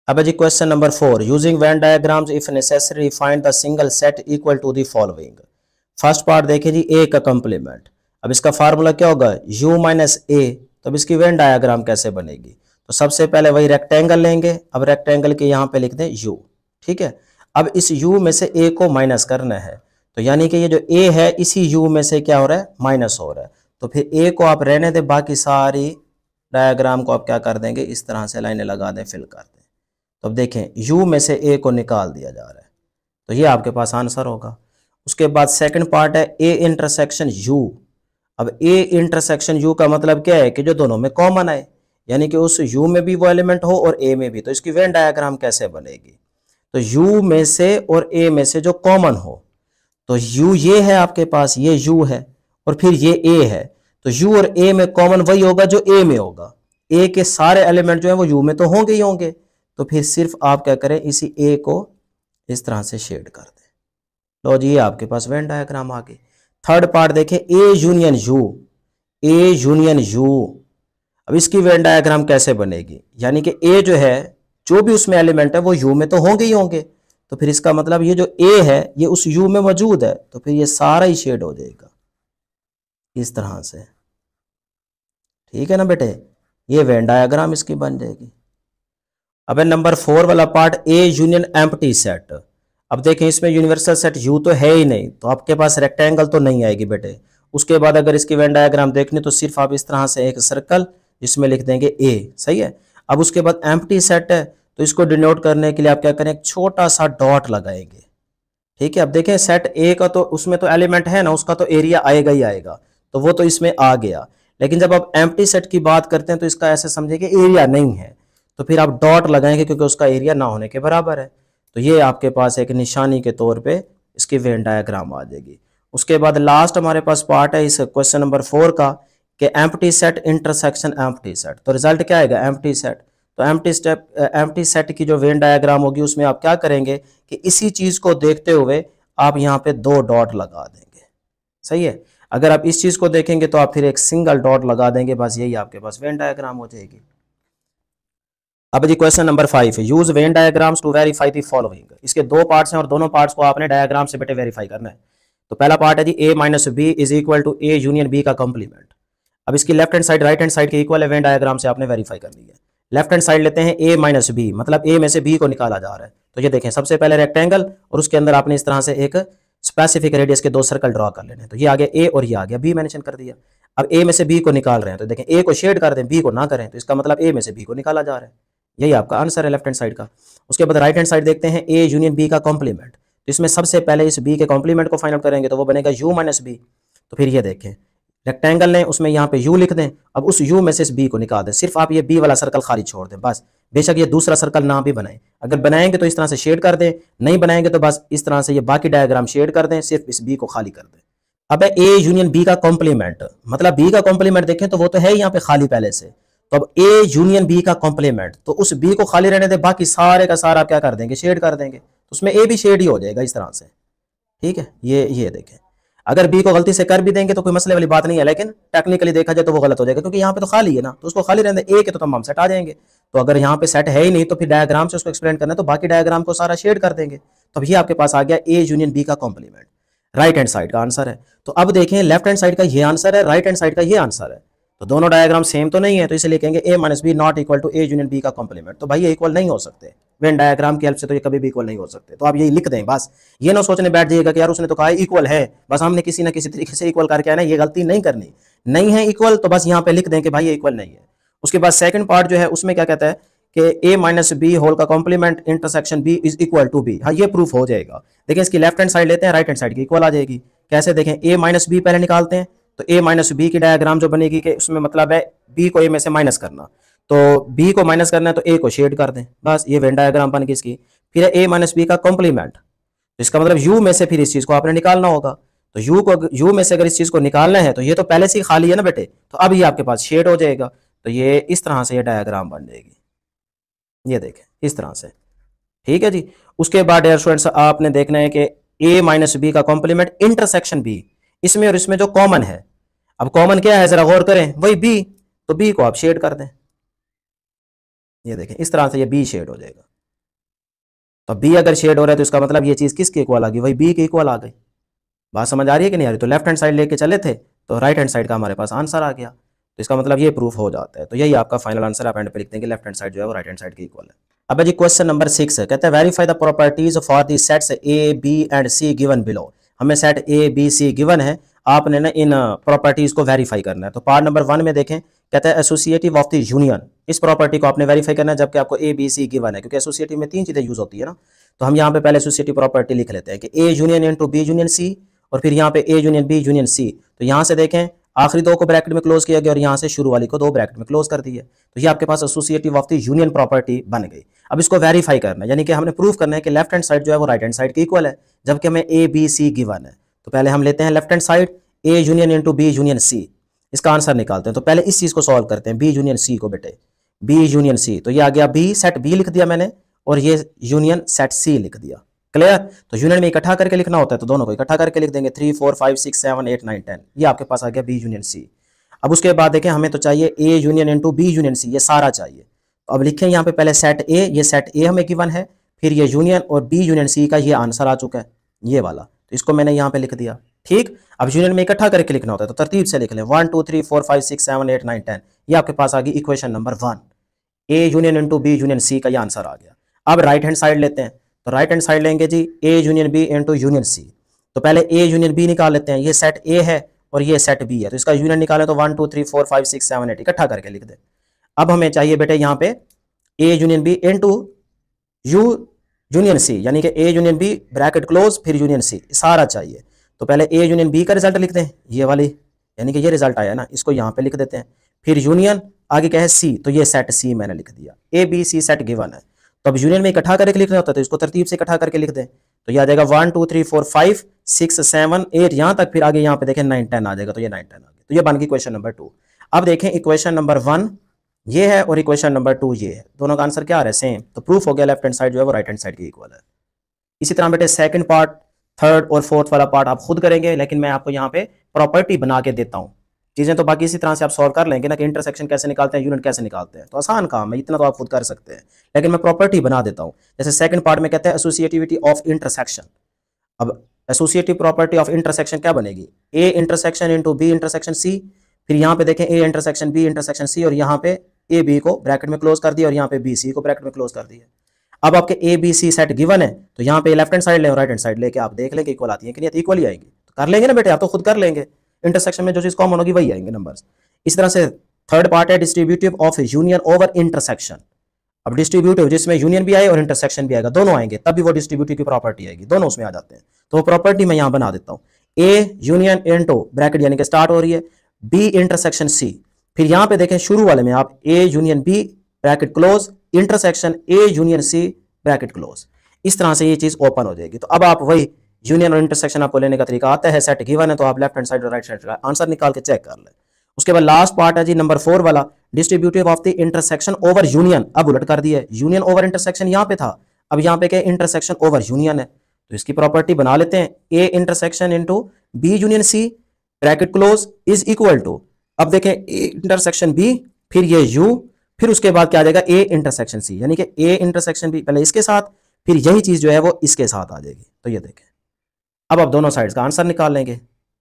अब जी question number 4, using Venn diagrams if necessary find the single set equal to the following. First part देखिए जी a का कॉम्प्लीमेंट, अब इसका फार्मूला क्या होगा u माइनस a, तो अब इसकी वेन डायग्राम कैसे बनेगी, तो सबसे पहले वही रेक्टेंगल लेंगे। अब रेक्टेंगल के यहाँ पे लिख दें u, ठीक है। अब इस u में से a को माइनस करना है, तो यानी कि ये जो a है इसी u में से क्या हो रहा है माइनस हो रहा है, तो फिर a को आप रहने दें, बाकी सारी डायग्राम को आप क्या कर देंगे, इस तरह से लाइनें लगा दें, फिल कर दें। तो अब देखें यू में से ए को निकाल दिया जा रहा है, तो ये आपके पास आंसर होगा। उसके बाद सेकंड पार्ट है ए इंटरसेक्शन यू। अब ए इंटरसेक्शन यू का मतलब क्या है कि जो दोनों में कॉमन है, यानी कि उस यू में भी वो एलिमेंट हो और ए में भी। तो इसकी वेन डायग्राम कैसे बनेगी, तो यू में से और ए में से जो कॉमन हो, तो यू ये है आपके पास, ये यू है और फिर ये ए है, तो यू और ए में कॉमन वही होगा जो ए में होगा। ए के सारे एलिमेंट जो है वो यू में तो होंगे ही होंगे, तो फिर सिर्फ आप क्या करें, इसी ए को इस तरह से शेड कर दें। लो जी, ये आपके पास वेन डायग्राम आ गई। थर्ड पार्ट देखें, A union you, A union you. अब इसकी वेन डायग्राम कैसे बनेगी, यानी कि ए जो है, जो भी उसमें एलिमेंट है वो यू में तो होंगे ही होंगे, तो फिर इसका मतलब ये जो ए है ये उस यू में मौजूद है, तो फिर ये सारा ही शेड हो जाएगा इस तरह से। ठीक है ना बेटे, ये वेन डायग्राम इसकी बन जाएगी। अब नंबर 4 वाला part, A union empty set. अब देखें इसमें यूनिवर्सल सेट यू तो है ही नहीं, तो आपके पास रेक्टेंगल तो नहीं आएगी बेटे। उसके बाद अगर इसकी वेन डायग्राम देखनी तो सिर्फ आप इस तरह से एक सर्कल जिसमें लिख देंगे ए, सही है। अब उसके बाद एम्प्टी सेट है, तो इसको डिनोट करने के लिए आप क्या करें, एक छोटा सा डॉट लगाएंगे। ठीक है, अब देखें सेट ए का तो उसमें तो एलिमेंट है ना, उसका तो एरिया आएगा ही आएगा, तो वो तो इसमें आ गया। लेकिन जब आप एम्प्टी सेट की बात करते हैं तो इसका ऐसे समझिए कि एरिया नहीं है, तो फिर आप डॉट लगाएंगे क्योंकि उसका एरिया ना होने के बराबर है। तो ये आपके पास एक निशानी के तौर पे इसकी वेन डायग्राम आ जाएगी। उसके बाद लास्ट हमारे पास पार्ट है इस क्वेश्चन नंबर 4 का कि empty set intersection empty set. तो रिजल्ट क्या आएगा, एम्प्टी सेट। तो एम्प्टी सेट की जो वेन डायग्राम होगी उसमें आप क्या करेंगे कि इसी चीज को देखते हुए आप यहाँ पे 2 डॉट लगा देंगे, सही है। अगर आप इस चीज को देखेंगे तो आप फिर एक सिंगल डॉट लगा देंगे, बस यही आपके पास वेन डायग्राम हो जाएगी। अब जी question number 5, use Venn diagrams to verify the following. इसके 2 पार्ट्स हैं और दोनों पार्ट्स को आपने डायग्राम से बेटे वेरीफाई करना है। तो पहला पार्ट है जी a minus B is equal to A union B का कॉम्प्लीमेंट। अब इसकी left hand side right hand side के इक्वल है, वेन डायग्राम से आपने वेरीफाई करनी है। लेफ्ट हैंड साइड लेते हैं a माइनस बी, मतलब a में से b को निकाला जा रहा है। तो ये देखें सबसे पहले रेक्टेंगल और उसके अंदर आपने इस तरह से एक स्पेसिफिक रेडियस के 2 सर्कल ड्रॉ कर लेने हैं। तो ये आ गया a और ये आ गया b, मेंशन कर दिया। अब a में से b को निकाल रहे हैं, तो देखें a को शेड कर दें, b को ना करें, तो इसका मतलब a में से b को निकाला जा रहा है। यही आपका आंसर है लेफ्ट हैंड साइड का। उसके बाद राइट हैंड साइड देखते हैं, a यूनियन b का कॉम्प्लीमेंट। तो इसमें सबसे पहले इस b के कॉम्प्लीमेंट को फाइंड आउट करेंगे, तो वो बनेगा u माइनस बी। तो फिर ये देखें रेक्टेंगल लें, उसमें यहाँ पे u लिख दें। अब उस u में से इस b को निकाल दें, सिर्फ आप ये b वाला सर्कल खाली छोड़ दें बस। बेशक ये दूसरा सर्कल ना भी बनाएं, अगर बनाएंगे तो इस तरह से शेड कर दें, नहीं बनाएंगे तो बस इस तरह से ये बाकी डायग्राम शेड कर दें, सिर्फ इस b को खाली कर दें। अब है a यूनियन b का कॉम्प्लीमेंट, मतलब b का कॉम्प्लीमेंट देखें तो वो तो है यहाँ पे खाली पहले से। तो अब a यूनियन b का कॉम्प्लीमेंट, तो उस b को खाली रहने दें, बाकी सारे का सारा क्या कर देंगे, शेड कर देंगे। तो उसमें a भी शेड ही हो जाएगा इस तरह से। ठीक है, ये देखें, अगर b को गलती से कर भी देंगे तो कोई मसले वाली बात नहीं है, लेकिन टेक्निकली देखा जाए तो वो गलत हो जाएगा, क्योंकि यहाँ पे तो खाली है ना, तो उसको खाली रहने दें, a के तो तमाम सेट आ जाएंगे। तो अगर यहाँ पे सेट है ही नहीं तो फिर डायग्राम से उसको एक्सप्लेन करना है, तो बाकी डायग्राम को सारा शेड कर देंगे। तो अब ये आपके पास आ गया a यूनियन b का कॉम्प्लीमेंट, राइट हैंड साइड का आंसर है। तो अब देखें लेफ्ट हैंड साइड का ये आंसर है, राइट हैंड साइड का ये आंसर है, तो दोनों डायग्राम सेम तो नहीं है, तो इसलिए कहेंगे a minus B not equal to a union b का कॉम्प्लीमेंट। तो भाई ये इक्वल नहीं हो सकते, वेन डायग्राम की हेल्प से तो ये कभी भी इक्वल नहीं हो सकते। तो आप यही लिख दें बस, ये ना सोचने बैठ जाइएगा कि यार उसने तो कहा इक्वल है, बस हमने किसी ना किसी तरीके से इक्वल करके आना, ये गलती नहीं करनी। नहीं है इक्वल तो बस यहाँ पे लिख दें कि भाई ये इक्वल नहीं है। उसके बाद सेकंड पार्ट जो है उसमें क्या कहता है कि a माइनस बी होल का complement intersection b is equal to b। हाँ, ये प्रूफ हो जाएगा। देखिए इसकी लेफ्ट हैंड साइड लेते हैं, राइट हैंड साइड की इक्वल आ जाएगी। कैसे देखें, a माइनस बी पहले निकालते हैं, तो a माइनस बी की डायग्राम जो बनेगी कि उसमें मतलब है b को a में से माइनस करना, तो b को माइनस करना है तो a को शेड कर दें, बस ये वेन डायग्राम बन गई इसकी। फिर a माइनस बी का कॉम्प्लीमेंट, तो इसका मतलब u में से फिर इस चीज को आपने निकालना होगा। तो u में से अगर इस चीज को निकालना है तो ये तो पहले से ही खाली है ना बेटे, तो अब ये आपके पास शेड हो जाएगा। तो ये इस तरह से ये डायग्राम बन जाएगी, ये देखें इस तरह से। ठीक है जी। उसके बाद डियर स्टूडेंट्स आपने देखना है कि a माइनस बी का कॉम्प्लीमेंट इंटरसेक्शन b, इसमें और इसमें जो कॉमन है, अब कॉमन क्या है जरा गौर करें, वही b, तो b को आप शेड कर दें, ये देखें इस तरह से ये b शेड हो जाएगा। तो b अगर शेड हो रहा है तो इसका मतलब ये चीज किसके इक्वल आ गई, वही b के इक्वल आ गई। बात समझ आ रही है कि नहीं आ रही। तो लेफ्ट हैंड साइड लेके चले थे तो राइट हैंड साइड का हमारे पास आंसर आ गया, तो इसका मतलब ये प्रूफ हो जाता है। तो यही आपका फाइनल आंसर, आप एंड पे लिख देंगे लेफ्ट हैंड साइड जो है वो राइट हैंड साइड के इक्वल है। अब जी क्वेश्चन नंबर 6 है, कहता है verify the properties for the sets A B and C given below. हमें set A B C given है, आपने ना इन प्रॉपर्टीज को वेरीफाई करना है। तो पार्ट नंबर 1 में देखें कहता है एसोसिएटिव ऑफ द यूनियन, इस प्रॉपर्टी को आपने वेरीफाई करना है जबकि आपको ए बी सी गिवन है, क्योंकि एसोसिएटिव में 3 चीजें यूज होती है ना। तो हम यहाँ पे पहले एसोसिएटिव प्रॉपर्टी लिख लेते हैं कि A union into B union C, और फिर यहाँ पे A union B union C. तो यहाँ से देखें आखिरी 2 को ब्रैकेट में क्लोज किया गया और यहाँ से शुरू वाली को 2 ब्रैकेट में क्लोज कर दिया। तो ये आपके पास associative of the union property बन गई। अब इसको वेरीफाई करना है, यानी कि हमने प्रूव करना है कि लेफ्ट हैंड साइड जो है वो राइट हैंड साइड के इक्वल है, जबकि हमें ए बी सी गिवन है। तो पहले हम लेते हैं left hand side A union into B union C, इसका आंसर निकालते हैं। तो पहले इस चीज को सॉल्व करते हैं, बी यूनियन सी को बेटे, बी यूनियन सी। तो ये आ गया बी, सेट बी लिख दिया मैंने, और ये यूनियन सेट सी लिख दिया। क्लियर? तो यूनियन में इकट्ठा करके लिखना होता है तो दोनों को इकट्ठा करके लिख देंगे, 3 4 5 6 7 8 9 10। ये आपके पास आ गया बी यूनियन सी। अब उसके बाद देखें हमें तो चाहिए A union into B union C, ये सारा चाहिए। तो अब लिखें यहाँ पे पहले सेट ए, ये सेट ए हमें गिवन है, फिर ये यूनियन और बी यूनियन सी का ये आंसर आ चुका है, ये वाला। तो इसको मैंने यहाँ पे लिख दिया। ठीक, अब यूनियन में इकट्ठा करके लिखना होता है तो तरतीब से लिख लें, 1 2 3 4 5 6 7 8 9 10। ये आपके पास आ गई equation number 1, A union into B union C का ये आंसर आ गया। अब राइट हैंड साइड लेते हैं, तो राइट हैंड साइड लेंगे जी A union B into union C. तो पहले ए यूनियन बी निकाल लेते हैं, ये सेट ए है और ये सेट बी है, तो इसका यूनियन निकालें तो 1 2 3 4 5 6 7 8 इकट्ठा करके लिख दें। अब हमें चाहिए बेटे यहाँ पे A union B into U union C, यानी कि A union B bracket close फिर यूनियन सी, सारा चाहिए। तो पहले ए यूनियन बी का रिजल्ट लिख दें, ये वाली, यानी कि ये रिजल्ट आया ना, इसको यहाँ पे लिख देते हैं। फिर यूनियन आगे क्या है सी, तो ये सेट सी मैंने लिख दिया, A B C set given है। तो अब यूनियन में इकट्ठा करके लिखना होता है तो इसको तरतीब से इकट्ठा करके लिख दें। तो ये आ जाएगा 1 2 3 4 5 6 7 8 यहाँ तक, फिर आगे यहाँ पे देखें 9 10 आ जाएगा, तो ये 9 10 आ गया। तो ये बन गई इक्वेशन नंबर 2। अब देखें इक्वेशन नंबर 1 ये है और इक्वेशन नंबर 2 ये है, दोनों का आंसर क्या आ रहा है? सेम। तो प्रूफ हो गया लेफ्ट हैंड साइड जो है वो राइट हैंड साइड के इक्वल है। इसी तरह बेटे सेकंड पार्ट, थर्ड और फोर्थ वाला पार्ट आप खुद करेंगे, लेकिन मैं आपको यहाँ पे प्रॉपर्टी बना के देता हूँ। चीजें तो बाकी इसी तरह से आप सॉल्व कर लेंगे ना, कि इंटरसेक्शन कैसे निकालते हैं, यूनिट कैसे निकालते हैं, तो आसान काम है, इतना तो आप खुद कर सकते हैं, लेकिन मैं प्रॉपर्टी बना देता हूँ। जैसे सेकंड पार्ट में कहते हैं एसोसिएटिविटी ऑफ इंटरसेक्शन। अब एसोसिएटिव प्रॉपर्टी ऑफ इंटरसेक्शन क्या बनेगी? A intersection into B intersection C, फिर यहाँ पे देखें A intersection B intersection C, और यहाँ पे ए बी को ब्रैकेट में क्लोज कर दिया और यहाँ पे बी सी को ब्रैकेट में क्लोज कर दिया। अब आपके A B C set given है, तो यहाँ पे लेफ्ट हैंड साइड ले और राइट हैंड साइड लेके आप देख लेंगे इक्वल आती है कि नहीं, इक्वल ही आएगी। तो कर लेंगे ना बेटे, आप तो खुद कर लेंगे, इंटरसेक्शन में जो चीज कॉमन होगी वही आएंगे नंबर्स। इस तरह से थर्ड पार्ट है distributive of union over intersection. अब डिस्ट्रीब्यूटिव जिसमें यूनियन भी आए और इंटरसेक्शन भी आएगा, दोनों आएंगे तब भी वो डिस्ट्रीब्यूटिव की प्रॉपर्टी आएगी, दोनों उसमें आ जाते हैं। तो वो प्रॉपर्टी मैं यहाँ बना देता हूँ, ए यूनियन इनटू ब्रैकेट यानी कि स्टार्ट हो रही है बी इंटरसेक्शन सी, फिर यहाँ पे देखें शुरू वाले में आप A union B bracket close intersection A union C bracket close. इस तरह से ये चीज ओपन हो जाएगी। तो अब आप वही यूनियन और इंटरसेक्शन आपको लेने का तरीका आता है, सेट गिवन है तो आप लेफ्ट हैंड साइड और राइट साइड का आंसर निकाल के चेक कर लें। उसके बाद लास्ट पार्ट है जी नंबर 4 वाला, distributive of the intersection over union. अब उलट कर दिया है, यूनियन ओवर इंटरसेक्शन यहाँ पे था, अब यहाँ पे क्या इंटरसेक्शन ओवर यूनियन है। तो इसकी प्रॉपर्टी बना लेते हैं, A intersection into B union C bracket close is equal to, अब देखें ए इंटरसेक्शन बी फिर ये यू, फिर उसके बाद क्या आ जाएगा ए इंटरसेक्शन सी, यानी कि ए इंटरसेक्शन बी पहले इसके साथ, फिर यही चीज जो है वो इसके साथ आ जाएगी। तो ये देखें, अब आप दोनों साइड्स का आंसर निकाल लेंगे,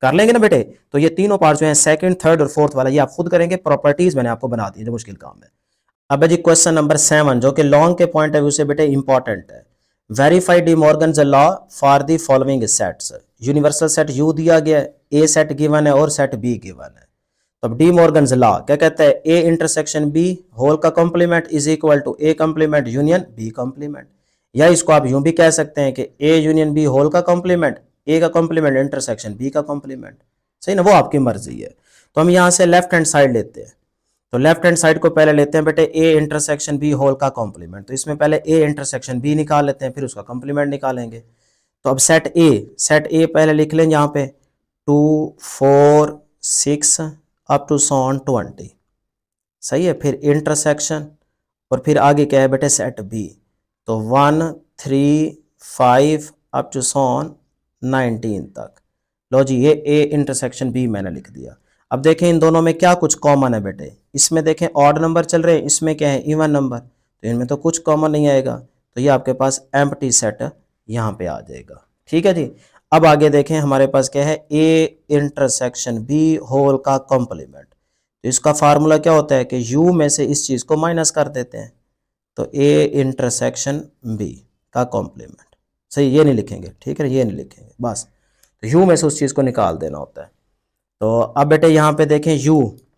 कर लेंगे ना बेटे। तो ये तीनों पार्ट जो है सेकंड थर्ड और फोर्थ वाला ये आप खुद करेंगे, प्रॉपर्टीज मैंने आपको बना दी जो मुश्किल काम है। अब जी क्वेश्चन नंबर 7 जो कि लॉन्ग के पॉइंट ऑफ व्यू से बेटे इंपॉर्टेंट है। Verify D Morgan's law for the following sets. Universal set you दिया गया है, ए सेट गिवन है और सेट बी गिवन है। तो अब डी मॉर्गन्स लॉ क्या कहता है, ए इंटरसेक्शन बी होल का complement is equal to A complement union B complement, या इसको आप यूं भी कह सकते हैं कि ए यूनियन बी होल का कॉम्प्लीमेंट ए का कॉम्प्लीमेंट इंटरसेक्शन बी का कॉम्प्लीमेंट, सही ना, वो आपकी मर्जी है। तो हम यहाँ से लेफ्ट हैंड साइड लेते हैं, तो लेफ्ट हैंड साइड को पहले लेते हैं बेटे ए इंटरसेक्शन बी होल का कॉम्प्लीमेंट, तो इसमें पहले ए इंटरसेक्शन बी निकाल लेते हैं, फिर उसका कॉम्प्लीमेंट निकालेंगे। तो अब सेट ए पहले लिख लें यहाँ पे 2 4 6 अप टू 20, सही है। फिर इंटरसेक्शन और फिर आगे क्या है बेटे सेट बी, तो 1 3 5 अप टू 19 तक। लो जी ये ए इंटरसेक्शन बी मैंने लिख दिया। अब देखें इन दोनों में क्या कुछ कॉमन है बेटे, इसमें देखें ऑड नंबर चल रहे हैं, इसमें क्या है इवन नंबर, तो इनमें तो कुछ कॉमन नहीं आएगा, तो ये आपके पास एम्प्टी सेट यहाँ पे आ जाएगा। ठीक है जी। अब आगे देखें हमारे पास क्या है, ए इंटरसेक्शन बी होल का कॉम्प्लीमेंट, तो इसका फार्मूला क्या होता है कि यू में से इस चीज़ को माइनस कर देते हैं, तो ए इंटरसेक्शन बी का कॉम्प्लीमेंट, सही, ये नहीं लिखेंगे, ठीक है, ये नहीं लिखेंगे बस, तो यू में से उस चीज़ को निकाल देना होता है। तो अब बेटे यहाँ पे देखें यू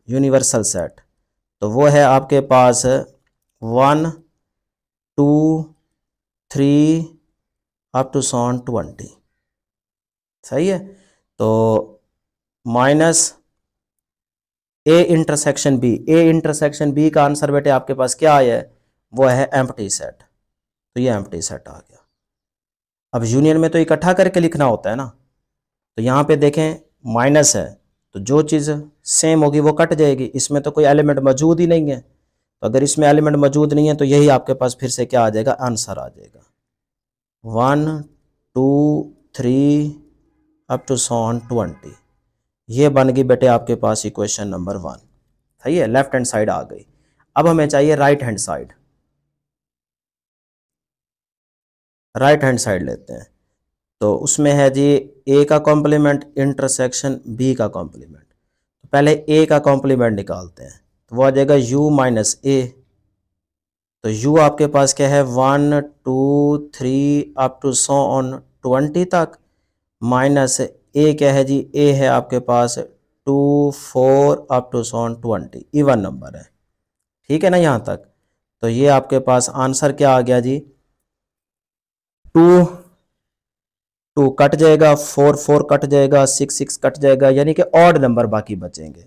यूनिवर्सल सेट, तो वो है आपके पास 1 2 3 अप टू 20। सही है। तो minus A intersection B, A intersection B का आंसर बेटे आपके पास क्या आया है, वो है एम्प्टी सेट। तो ये एम्प्टी सेट आ गया। अब यूनियन में तो इकट्ठा करके लिखना होता है ना, तो यहाँ पे देखें माइनस है, तो जो चीज़ सेम होगी वो कट जाएगी। इसमें तो कोई एलिमेंट मौजूद ही नहीं है, तो अगर इसमें एलिमेंट मौजूद नहीं है तो यही आपके पास फिर से क्या आ जाएगा, आंसर आ जाएगा 1 2 3 अप टू 20। ये बन गई बेटे आपके पास इक्वेशन नंबर 1। सही है, लेफ्ट हैंड साइड आ गई। अब हमें चाहिए right hand side. Right hand side लेते हैं, तो उसमें है जी ए का कॉम्प्लीमेंट इंटरसेक्शन बी का कॉम्प्लीमेंट। तो पहले ए का कॉम्प्लीमेंट निकालते हैं, तो वो आ जाएगा u माइनस ए। तो u आपके पास क्या है 1 2 3 अप टू 20 तक, माइनस ए क्या है जी, ए है आपके पास 2 4 अप टू 20, इवन नंबर है। ठीक है ना यहाँ तक। तो ये आपके पास आंसर क्या आ गया जी, 2 2 कट जाएगा, 4 4 कट जाएगा, 6 6 कट जाएगा, यानी कि ऑड नंबर बाकी बचेंगे।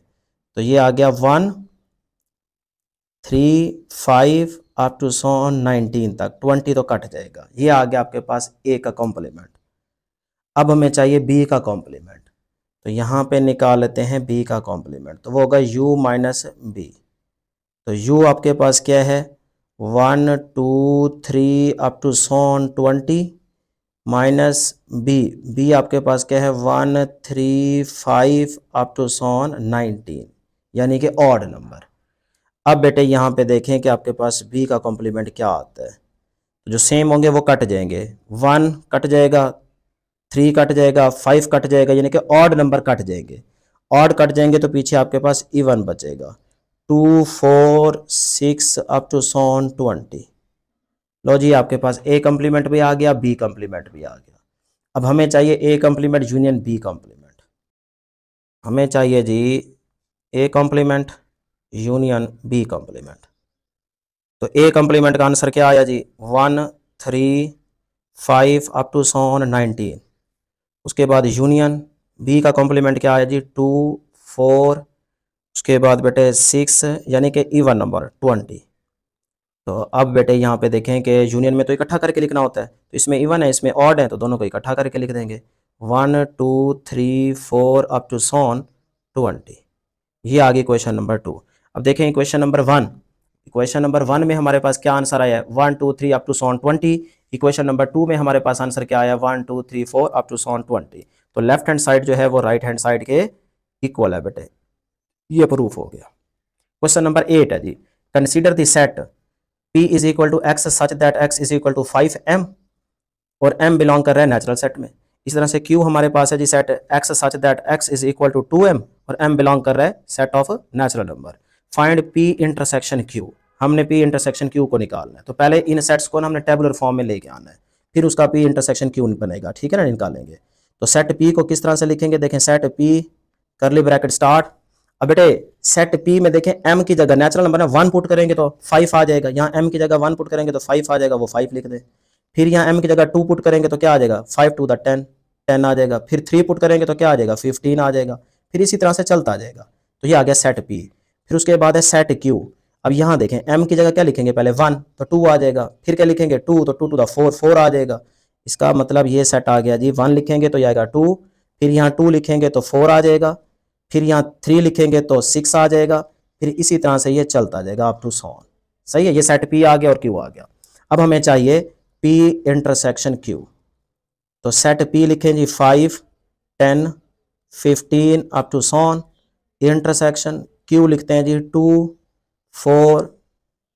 तो ये आ गया 1 3 5 अप टू 19 तक, 20 तो कट जाएगा। ये आ गया आपके पास ए का कॉम्प्लीमेंट। अब हमें चाहिए बी का कॉम्प्लीमेंट, तो यहाँ पे निकाल लेते हैं बी का कॉम्प्लीमेंट। तो वो होगा u माइनस बी। तो u आपके पास क्या है 1 2 3 up to 20 minus B, B आपके पास क्या है 1 3 5 अप टू 19, यानी कि ऑड नंबर। अब बेटे यहाँ पे देखें कि आपके पास b का कॉम्प्लीमेंट क्या आता है। तो जो सेम होंगे वो कट जाएंगे, 1 कट जाएगा, 3 कट जाएगा, 5 कट जाएगा, यानी कि ऑड नंबर कट जाएंगे। ऑड कट जाएंगे तो पीछे आपके पास इवन बचेगा 2 4 6 अप टू 20। लो जी, आपके पास ए कम्प्लीमेंट भी आ गया, बी कम्प्लीमेंट भी आ गया। अब हमें चाहिए A complement union B complement. हमें चाहिए जी A complement union B complement. तो ए कम्प्लीमेंट का आंसर क्या आया जी 1 3 5 अप टू 19। उसके बाद यूनियन बी का कॉम्प्लीमेंट क्या आया जी 2 4, उसके बाद बेटे 6, यानी कि इवन नंबर 20। तो अब बेटे यहाँ पे देखें कि यूनियन में तो इकट्ठा करके लिखना होता है, तो इसमें इवन है, इसमें ऑड है, तो दोनों को इकट्ठा करके लिख देंगे 1 2 3 4 अप टू 20। ये आ गई क्वेश्चन नंबर 2। अब देखें क्वेश्चन नंबर 1। इक्वेशन नंबर 1 में हमारे पास क्या आंसर आया है 1 2 3 अप टू 20। इक्वेशन नंबर 2 में हमारे पास आंसर क्या आया 1 2 3 4 अप टू 20। तो लेफ्ट हैंड साइड जो है वो राइट हैंड साइड के इक्वल है बेटे, ये प्रूफ हो गया। क्वेश्चन नंबर 8 है जी, consider the set P is equal to X such that x is equal to 5m और m बिलोंग कर रहा है नेचुरल सेट में। इस तरह से Q हमारे पास है जी set x such that x is equal to 2m और m बिलोंग कर रहा है set of natural number. Find P intersection Q। हमने P इंटरसेक्शन Q को निकालना है, तो पहले इन सेट्स को हमने टेबुलर फॉर्म में लेके आना है, फिर उसका P इंटरसेक्शन Q बनेगा। ठीक है ना, निकालेंगे। तो सेट P को किस तरह से लिखेंगे, देखें सेट P करली ब्रैकेट स्टार्ट। अब बेटे सेट P में देखें m की जगह नेचुरल नंबर है 1 पुट करेंगे तो 5 आ जाएगा, यहाँ m की जगह 1 पुट करेंगे तो 5 आ जाएगा, वो 5 लिख दें। फिर यहाँ m की जगह 2 पुट करेंगे तो क्या आ जाएगा 5 टू द 10, 10 आ जाएगा। फिर 3 पुट करेंगे तो क्या आ जाएगा 15 आ जाएगा। फिर इसी तरह से चलता जाएगा। तो ये आ गया सेट P। फिर उसके बाद है सेट Q। अब यहाँ देखें m की जगह क्या लिखेंगे, पहले 1 तो 2 आ जाएगा, फिर क्या लिखेंगे 2 तो 2 टू द 4, 4 आ जाएगा। इसका मतलब ये सेट आ गया जी, 1 लिखेंगे तो आएगा 2, फिर यहाँ 2 लिखेंगे तो 4 आ जाएगा, फिर यहाँ 3 लिखेंगे तो 6 आ जाएगा, फिर इसी तरह से ये चलता जाएगा अप टू 100। सही है, ये सेट P आ गया और Q आ गया। अब हमें चाहिए P इंटरसेक्शन Q। तो सेट P लिखें जी 5 10 15 अप टू 100, इंटरसेक्शन Q लिखते हैं जी 2 4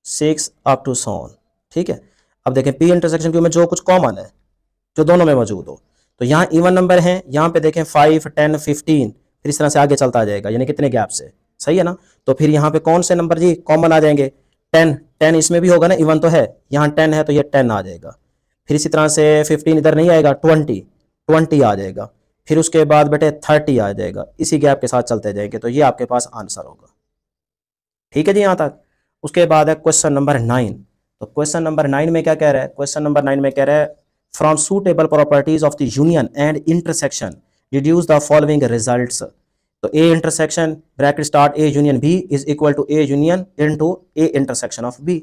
6 अप टू 100। ठीक है। अब देखें P इंटरसेक्शन Q में जो कुछ कॉमन है, जो दोनों में मौजूद हो, तो यहाँ इवन नंबर हैं, यहाँ पे देखें 5 10 15, फिर इस तरह से आगे चलता जाएगा, यानी कितने गैप से। सही है ना। तो फिर यहाँ पे कौन से नंबर जी कॉमन आ जाएंगे, 10 10 इसमें भी होगा ना, इवन तो है, यहाँ 10 है तो ये 10 आ जाएगा। फिर इसी तरह से 15 इधर नहीं आएगा, 20 आ जाएगा। फिर उसके बाद बेटे 30 आ जाएगा। इसी गैप के साथ चलते जाएंगे, तो ये आपके पास आंसर होगा। ठीक है जी यहाँ तक। उसके बाद है क्वेश्चन नंबर 9। तो क्वेश्चन नंबर 9 में क्या कह रहा है, क्वेश्चन नंबर 9 में कह रहा है from suitable properties of the union and intersection deduce the following results. तो A intersection bracket start A union B is equal to A union into A intersection of B.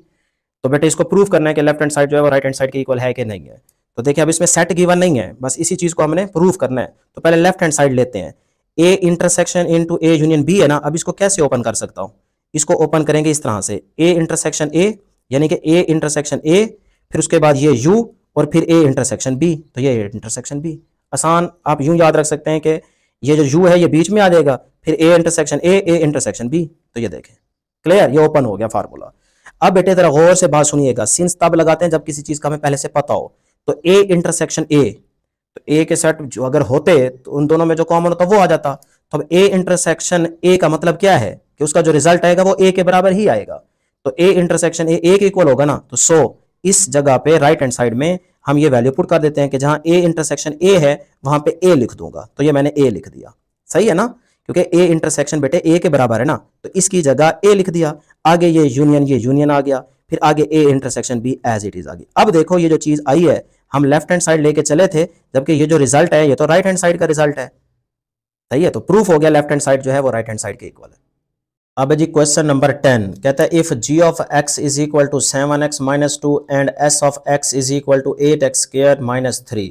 तो बेटे इसको prove करना है कि लेफ्ट हैंड साइड जो है वो राइट हैंड साइड के इक्वल है कि नहीं है। तो देखिए अब इसमें सेट गिवन नहीं है, बस इसी चीज को हमने प्रूव करना है। तो पहले लेफ्ट हैंड साइड लेते हैं, A intersection into A union B है ना। अब इसको कैसे ओपन कर सकता हूं, इसको ओपन करेंगे इस तरह से, ए इंटरसेक्शन ए यानी कि ए इंटरसेक्शन ए, फिर उसके बाद ये यू और फिर ए इंटरसेक्शन बी, तो ये इंटरसेक्शन बी। आसान आप यूं याद रख सकते हैं कि ये जो यू है ये बीच में आ जाएगा, फिर A intersection A intersection B. तो ये देखें क्लियर, ये ओपन हो गया फार्मूला। अब बेटे जरा गौर से बात सुनिएगा, सिंस तब लगाते हैं जब किसी चीज का हमें पहले से पता हो। तो ए इंटरसेक्शन ए, तो ए के सेट जो अगर होते तो उन दोनों में जो कॉमन होता वो आ जाता। तो अब ए इंटरसेक्शन ए का मतलब क्या है कि उसका जो रिजल्ट आएगा वो ए के बराबर ही आएगा। तो ए इंटरसेक्शन ए के इक्वल होगा ना। तो सो इस जगह पे राइट हैंड साइड में हम ये वैल्यू पुट कर देते हैं कि जहां ए इंटरसेक्शन ए है वहां पे ए लिख दूंगा। तो ये मैंने ए लिख दिया, सही है ना, क्योंकि ए इंटरसेक्शन बेटे ए के बराबर है ना, तो इसकी जगह ए लिख दिया। आगे ये यूनियन आ गया, फिर आगे A intersection B as it is आ गई। अब देखो ये जो चीज आई है हम लेफ्ट हैंड साइड लेके चले थे, जबकि ये जो रिजल्ट है ये तो राइट हैंड साइड का रिजल्ट है, सही है। तो प्रूफ हो गया लेफ्ट हैंड साइड जो है वो राइट हैंड साइड के इक्वल है। अब जी क्वेश्चन नंबर 10 कहता है if g of x is equal to 7x minus 2 and s of x is equal to 8x square minus 3।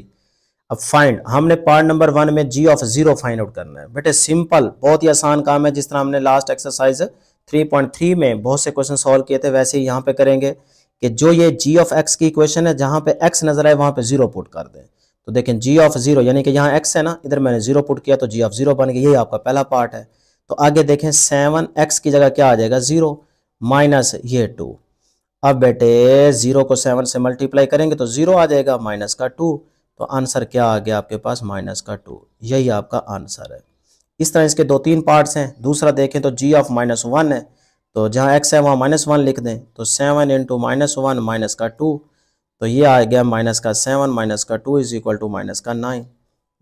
अब फाइंड, हमने पार्ट नंबर 1 में g ऑफ 0 फाइंड आउट करना है। बेटे सिंपल, बहुत ही आसान काम है। जिस तरह हमने लास्ट एक्सरसाइज 3.3 में बहुत से क्वेश्चन सॉल्व किए थे, वैसे ही यहाँ पे करेंगे कि जो ये g ऑफ x की इक्वेशन है जहाँ पे x नजर आए वहाँ पे 0 पुट कर दें। तो देखें g ऑफ 0 यानी कि यहाँ x है ना, इधर मैंने 0 पुट किया तो g ऑफ 0 बन गया, यही आपका पहला पार्ट है। तो आगे देखें 7x की जगह क्या आ जाएगा 0 माइनस ये 2। अब बेटे 0 को 7 से मल्टीप्लाई करेंगे तो 0 आ जाएगा माइनस का 2। तो आंसर क्या आ गया आपके पास माइनस का 2, यही आपका आंसर है। इस तरह इसके 2-3 पार्ट्स हैं। दूसरा देखें तो g ऑफ माइनस 1 है, तो जहाँ x है वहाँ माइनस 1 लिख दें। तो 7 इंटू माइनस 1 माइनस का 2, तो ये आ गया माइनस का 7 माइनस का 2 इज इक्वल टू माइनस का 9।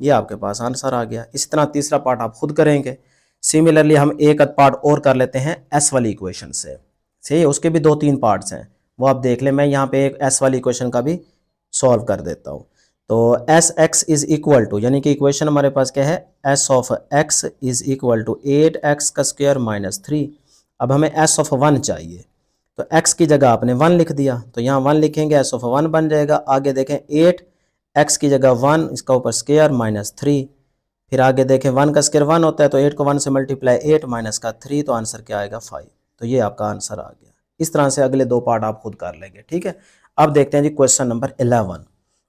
ये आपके पास आंसर आ गया। इसी तरह तीसरा पार्ट आप खुद करेंगे। सिमिलरली हम एक पार्ट और कर लेते हैं एस वाली इक्वेशन से, सही है। उसके भी 2-3 पार्ट्स हैं, वो आप देख लें। मैं यहाँ पे एक एस वाली इक्वेशन का भी सॉल्व कर देता हूँ। तो S x is equal to, यानी कि इक्वेशन हमारे पास क्या है, S of x is equal to 8x का स्क्वायर माइनस 3। अब हमें एस ऑफ 1 चाहिए, तो x की जगह आपने 1 लिख दिया, तो यहाँ 1 लिखेंगे, एस ऑफ 1 बन जाएगा। आगे देखें 8x की जगह 1, इसका ऊपर स्क्वायर माइनस 3। फिर आगे देखें 1 का स्क्वायर 1 होता है, तो 8 को 1 से मल्टीप्लाई 8 माइनस का 3, तो आंसर क्या आएगा 5। तो ये आपका आंसर आ गया। इस तरह से अगले 2 पार्ट आप खुद कर लेंगे, ठीक है। अब देखते हैं जी क्वेश्चन नंबर 11।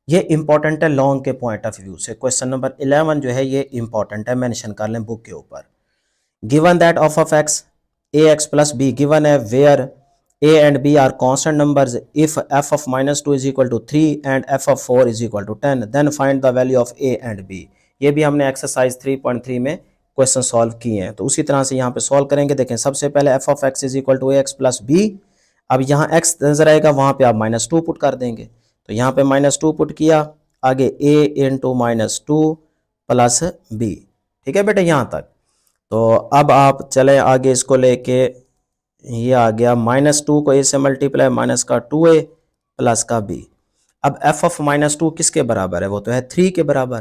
ये इंपॉर्टेंट है लॉन्ग के पॉइंट ऑफ व्यू से। क्वेश्चन नंबर 11 जो है ये इंपॉर्टेंट है, मेंशन कर लें बुक के ऊपर। Given that of x A x plus be given है where a and b are constant numbers if f of minus 2 is equal to 3 and f of 4 is equal to 10 then find the value of a and b। ये भी हमने exercise 3.3 में question solve किए हैं, तो उसी तरह से यहाँ पे सॉल्व करेंगे। देखें सबसे पहले f of x is equal to ax plus b। अब यहाँ x नजर आएगा, वहाँ पे आप माइनस 2 पुट कर देंगे, तो यहाँ पे माइनस 2 पुट किया, आगे a into minus 2 plus b। ठीक है बेटे यहाँ तक। तो अब आप चले आगे, इसको लेके ये आ गया माइनस 2 को a से मल्टीप्लाई माइनस का 2a प्लस का b। अब f ऑफ माइनस 2 किसके बराबर है, वो तो है 3 के बराबर,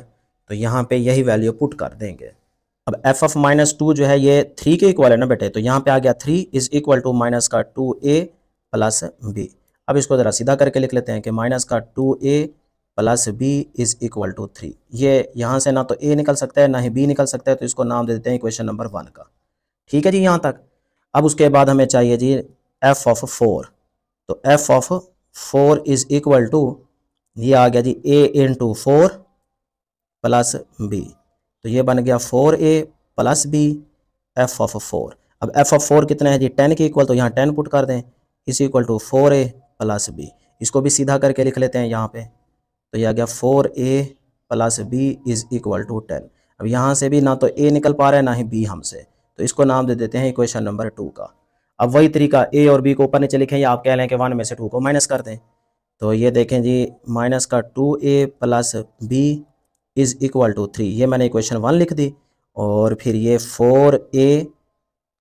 तो यहाँ पे यही वैल्यू पुट कर देंगे। अब f ऑफ माइनस 2 जो है ये 3 के इक्वल है ना बेटे, तो यहाँ पे आ गया 3 इज इक्वल टू माइनस का 2a प्लस b। अब इसको ज़रा सीधा करके लिख लेते हैं कि माइनस का 2a plus b is equal to 3। ये यहाँ से ना तो a निकल सकता है ना ही b निकल सकता है, तो इसको नाम दे देते हैं इक्वेशन नंबर 1 का। ठीक है जी यहाँ तक। अब उसके बाद हमें चाहिए जी f ऑफ 4, तो f of 4 is equal to, ये आ गया जी a इंटू 4 प्लस b, तो ये बन गया 4a plus b f of 4। अब f ऑफ 4 कितना है जी 10 के इक्वल, तो यहाँ 10 पुट कर दें, इस equal to 4a plus b। इसको भी सीधा करके लिख लेते हैं यहाँ पे, तो यह आ गया 4a plus b is equal to 10। अब यहाँ से भी ना तो a निकल पा रहा है ना ही b हमसे, तो इसको नाम दे देते हैं इक्वेशन नंबर 2 का। अब वही तरीका a और b को ऊपर नीचे लिखें, या आप कह लें कि 1 में से 2 को माइनस कर दें, तो ये देखें जी माइनस का 2a plus b is equal to 3, ये मैंने इक्वेशन 1 लिख दी। और फिर ये 4a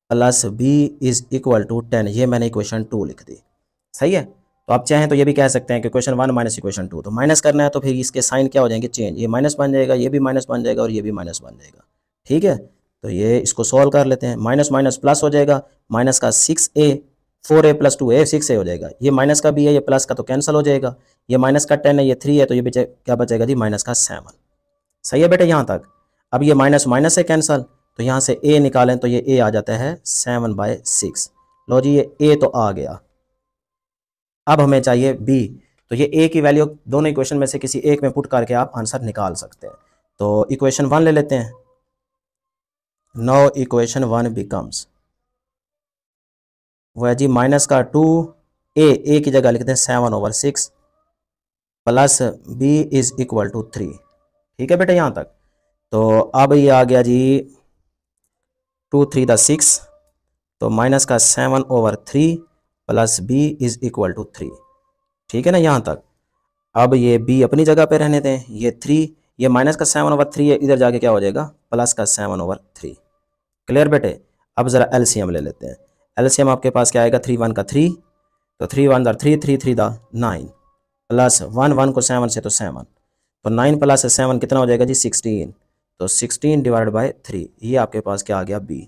plus B is equal to 10, ये मैंने इक्वेशन 2 लिख दी। सही है। तो आप चाहें तो ये भी कह सकते हैं कि इक्वेशन 1 माइनस इक्वेशन 2, तो माइनस करना है तो फिर इसके साइन क्या हो जाएंगे, चेंज, ये माइनस बन जाएगा, ये भी माइनस बन जाएगा और ये भी माइनस बन जाएगा। ठीक है, तो ये इसको सॉल्व कर लेते हैं। माइनस माइनस प्लस हो जाएगा, माइनस का 6a, 4a plus 2a 6a हो जाएगा। ये माइनस का भी है, ये प्लस का तो कैंसिल हो जाएगा। ये माइनस का 10 है, ये 3 है, तो ये क्या बचेगा जी, माइनस का 7। सही है बेटे यहाँ तक। अब ये माइनस माइनस है कैंसिल, तो यहाँ से a निकालें तो ये a आ जाता है 7/6। लो जी, ये a तो आ गया। अब हमें चाहिए b, तो ये a की वैल्यू दोनों इक्वेशन में से किसी एक में पुट करके आप आंसर निकाल सकते हैं। तो इक्वेशन 1 ले लेते हैं। नाउ इक्वेशन 1 बिकम्स, वो है जी माइनस का 2a की जगह लिखते हैं 7/6 plus b is equal to 3। ठीक है बेटा यहाँ तक। तो अब ये आ गया जी 2 3 द 6, तो माइनस का 7/3 plus b is equal to 3। ठीक है ना यहाँ तक। अब ये b अपनी जगह पे रहने दें, ये 3, ये माइनस का 7/3 है, इधर जाके क्या हो जाएगा, प्लस का 7/3। क्लियर बेटे। अब ज़रा एलसीएम ले लेते हैं। एलसीएम आपके पास क्या आएगा, 3 1 का 3, तो 3 1 द 3, 3 3 द 9 प्लस 1 1 को 7 से तो 7, तो 9 प्लस 7 कितना हो जाएगा जी, 16, तो 16 डिवाइड बाय 3, ये आपके पास क्या आ गया, b।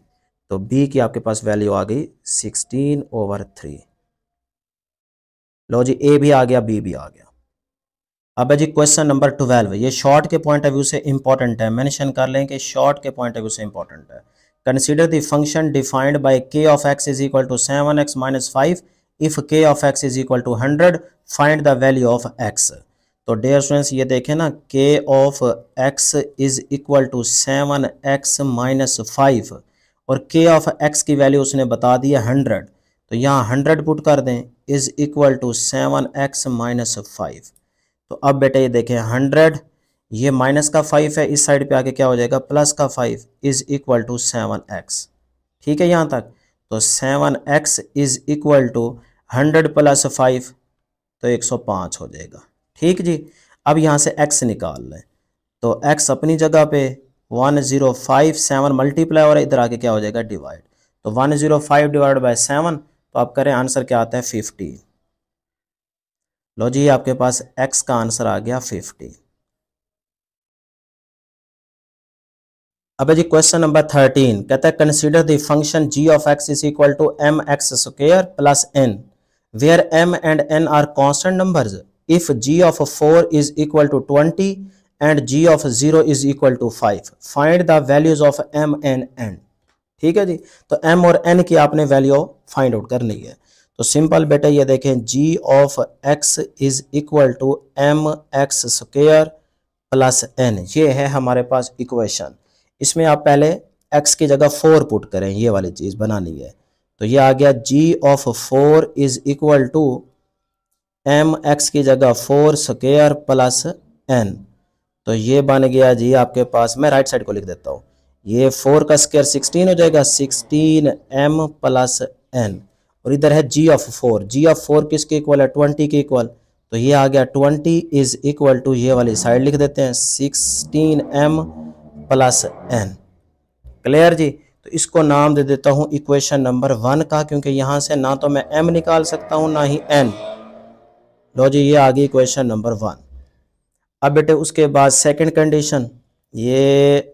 तो b की आपके पास वैल्यू आ गई 16/3। लो जी, a भी आ गया, b भी आ गया। अब है जी क्वेश्चन नंबर 12, ये शॉर्ट के पॉइंट ऑफ व्यू से इंपॉर्टेंट है, मेंशन कर लें कि शॉर्ट के पॉइंट ऑफ व्यू से इंपॉर्टेंट है। Consider the function defined by k of x is equal to 7x minus 5 if k of x is equal to 100, find the value of x। तो dear students ये देखें ना, k of x is equal to 7x minus 5 और k of x की value उसने बता दी है 100, तो यहाँ 100 पुट कर दें, is equal to 7x minus 5। तो अब बेटे ये देखें 100, ये माइनस का 5 है, इस साइड पे आके क्या हो जाएगा, प्लस का 5 इज इक्वल टू 7x। ठीक है यहाँ तक। तो 7x is equal to 100 plus 5, तो 105 हो जाएगा। ठीक जी। अब यहाँ से x निकाल लें, तो x अपनी जगह पे 105, 7 मल्टीप्लाई और इधर आके क्या हो जाएगा, डिवाइड। तो 105 डिवाइड बाय 7, तो आप करें आंसर क्या आता है, 50। लो जी, आपके पास x का आंसर आ गया 50। अब जी क्वेश्चन नंबर 13 कहता है consider the function g of x is equal to mx square plus n where m and n are constant numbers if g of 4 is equal to 20 and g of 0 is equal to 5, find the values of m and n। ठीक है जी। तो m और n की आपने value find out करनी है। तो simple बेटा ये देखें, g of x is equal to mx square plus n, ये है हमारे पास इक्वेशन। इसमें आप पहले x की जगह 4 पुट करें, ये वाली चीज़ बनानी है। तो ये आ गया g of 4 is equal to m x की जगह 4 स्क्वायर प्लस n, तो ये बन गया जी आपके पास, मैं राइट साइड को लिख देता हूँ, ये 4 का स्क्वायर 16 हो जाएगा, 16m प्लस n, और इधर है g ऑफ 4, g ऑफ 4 किसके इक्वल है, 20 के इक्वल, तो ये आ गया 20 इज इक्वल टू, ये वाली साइड लिख देते हैं 16m प्लस n। क्लियर जी। तो इसको नाम दे देता हूँ इक्वेशन नंबर 1 का, क्योंकि यहाँ से ना तो मैं m निकाल सकता हूँ ना ही n। लो जी, ये आ गई इक्वेशन नंबर 1। अब बेटे उसके बाद सेकंड कंडीशन, ये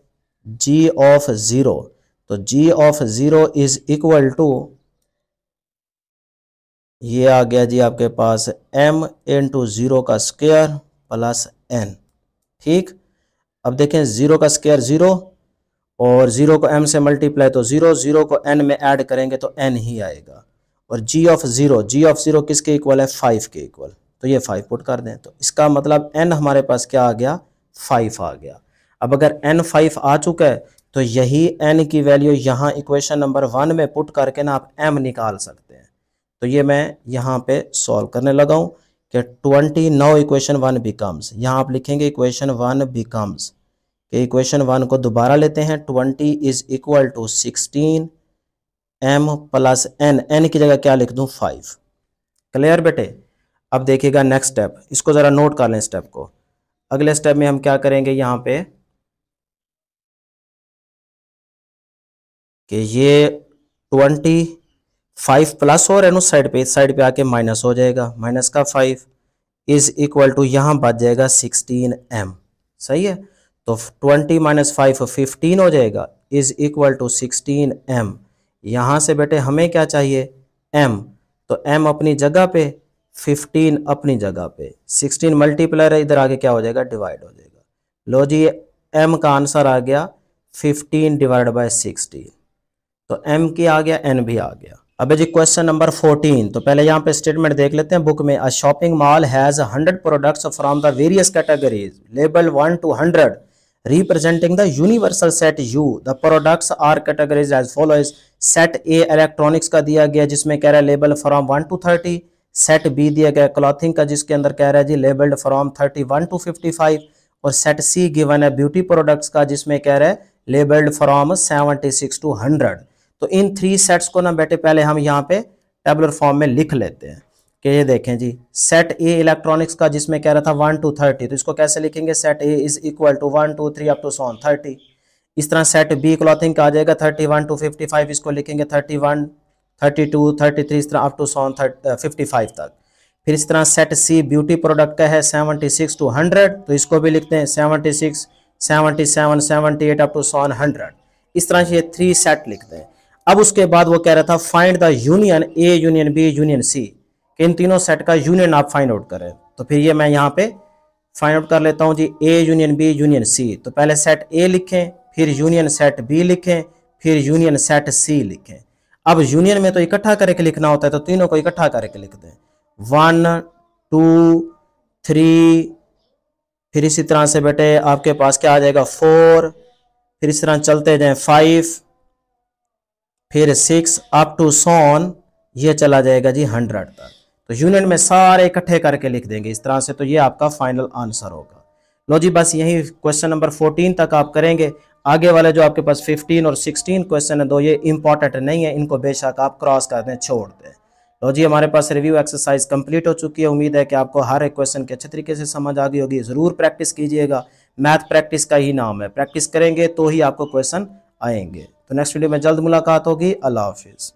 g ऑफ 0, तो g of 0 is equal to, ये आ गया जी आपके पास m इंटू 0 का स्क्वायर प्लस n। ठीक। अब देखें 0 का स्क्वायर 0 और 0 को m से मल्टीप्लाई तो 0, 0 को n में ऐड करेंगे तो n ही आएगा। और g ऑफ 0 किसके इक्वल है, 5 के इक्वल, तो ये 5 पुट कर दें, तो इसका मतलब n हमारे पास क्या आ गया, 5 आ गया। अब अगर n 5 आ चुका है तो यही n की वैल्यू यहाँ इक्वेशन नंबर 1 में पुट करके ना आप m निकाल सकते हैं। तो ये मैं यहाँ पे सॉल्व करने लगा हूँ कि 20 नाउ इक्वेशन 1 बिकम्स, यहाँ आप लिखेंगे इक्वेशन 1 बिकम्स, कि इक्वेशन 1 को दोबारा लेते हैं, 20 is equal to 16 m plus n की जगह क्या लिख दूं, 5। क्लियर बेटे। अब देखिएगा नेक्स्ट स्टेप, इसको ज़रा नोट कर लें स्टेप को। अगले स्टेप में हम क्या करेंगे यहाँ पे कि ये 25 प्लस और है ना साइड पे, इस साइड पे आके माइनस हो जाएगा, माइनस का 5 इज इक्वल टू यहाँ बच जाएगा 16m। सही है, तो 20 माइनस 5 15 हो जाएगा, इज इक्वल टू 16m। यहाँ से बेटे हमें क्या चाहिए, m, तो m अपनी जगह पे, 15 अपनी जगह पे, 16 मल्टीप्लायर है, इधर आके क्या हो जाएगा, डिवाइड हो जाएगा। लो जी, m का आंसर आ गया 15 डिवाइड बाय 16, तो m की आ गया, n भी आ गया। अब जी क्वेश्चन नंबर 14, तो पहले यहाँ पे स्टेटमेंट देख लेते हैं बुक में। अ shopping mall has 100 products from the various categories label 1 to 100 representing the universal set U. The products are categorized as follows. Set A electronics का दिया गया जिसमें कह रहा है label from 1 to 30। Set B दिया गया क्लॉथिंग का जिसके अंदर कह रहा है जी लेबल्ड फ्रॉम 31 to 55। और सेट सी गिवन है ब्यूटी प्रोडक्ट्स का जिसमें कह रहा है लेबल्ड फ्रॉम 76 to 100। तो इन 3 सेट्स को ना बेटे पहले हम यहाँ पे टेबुलर फॉर्म में लिख लेते हैं कि ये देखें जी, सेट ए इलेक्ट्रॉनिक्स का जिसमें कह रहा था 1 to 30, तो इसको कैसे लिखेंगे, set A is equal to 1 2 3 up to 30। इस तरह सेट बी क्लॉथिंग का आ जाएगा 31 to 55, इसको लिखेंगे 31 32 33 इस तरह अप टू 55 तक। फिर इस तरह सेट सी ब्यूटी प्रोडक्ट का है 76 to 100, तो इसको भी लिखते हैं 76 77 78 अप टू 100। इस तरह से ये 3 सेट लिखते हैं। अब उसके बाद वो कह रहा था find the union A union B union C, कि इन तीनों सेट का यूनियन आप फाइंड आउट करें। तो फिर ये मैं यहाँ पे फाइंड आउट कर लेता हूँ जी, A union B union C. तो पहले सेट ए लिखें, फिर यूनियन सेट बी लिखें, फिर यूनियन सेट सी लिखें। अब यूनियन में तो इकट्ठा करके लिखना होता है, तो तीनों को इकट्ठा करके लिख दें, 1 2 3, फिर इसी तरह से बेटे आपके पास क्या आ जाएगा 4, फिर इस तरह चलते जाएं 5, फिर 6 अप टू 100, ये चला जाएगा जी 100 तक। तो यूनियन में सारे इकट्ठे करके लिख देंगे इस तरह से, तो ये आपका फाइनल आंसर होगा। लो जी, बस यही क्वेश्चन नंबर 14 तक आप करेंगे। आगे वाले जो आपके पास 15 और 16 क्वेश्चन है, दो ये इंपॉर्टेंट नहीं है, इनको बेशक आप क्रॉस कर दें, छोड़ दें। लो जी, हमारे पास रिव्यू एक्सरसाइज कंप्लीट हो चुकी है। उम्मीद है कि आपको हर एक क्वेश्चन के अच्छे तरीके से समझ आ गई होगी। ज़रूर प्रैक्टिस कीजिएगा, मैथ प्रैक्टिस का ही नाम है, प्रैक्टिस करेंगे तो ही आपको क्वेश्चन आएंगे। तो नेक्स्ट वीडियो में जल्द मुलाकात होगी। अल्लाह हाफिज़।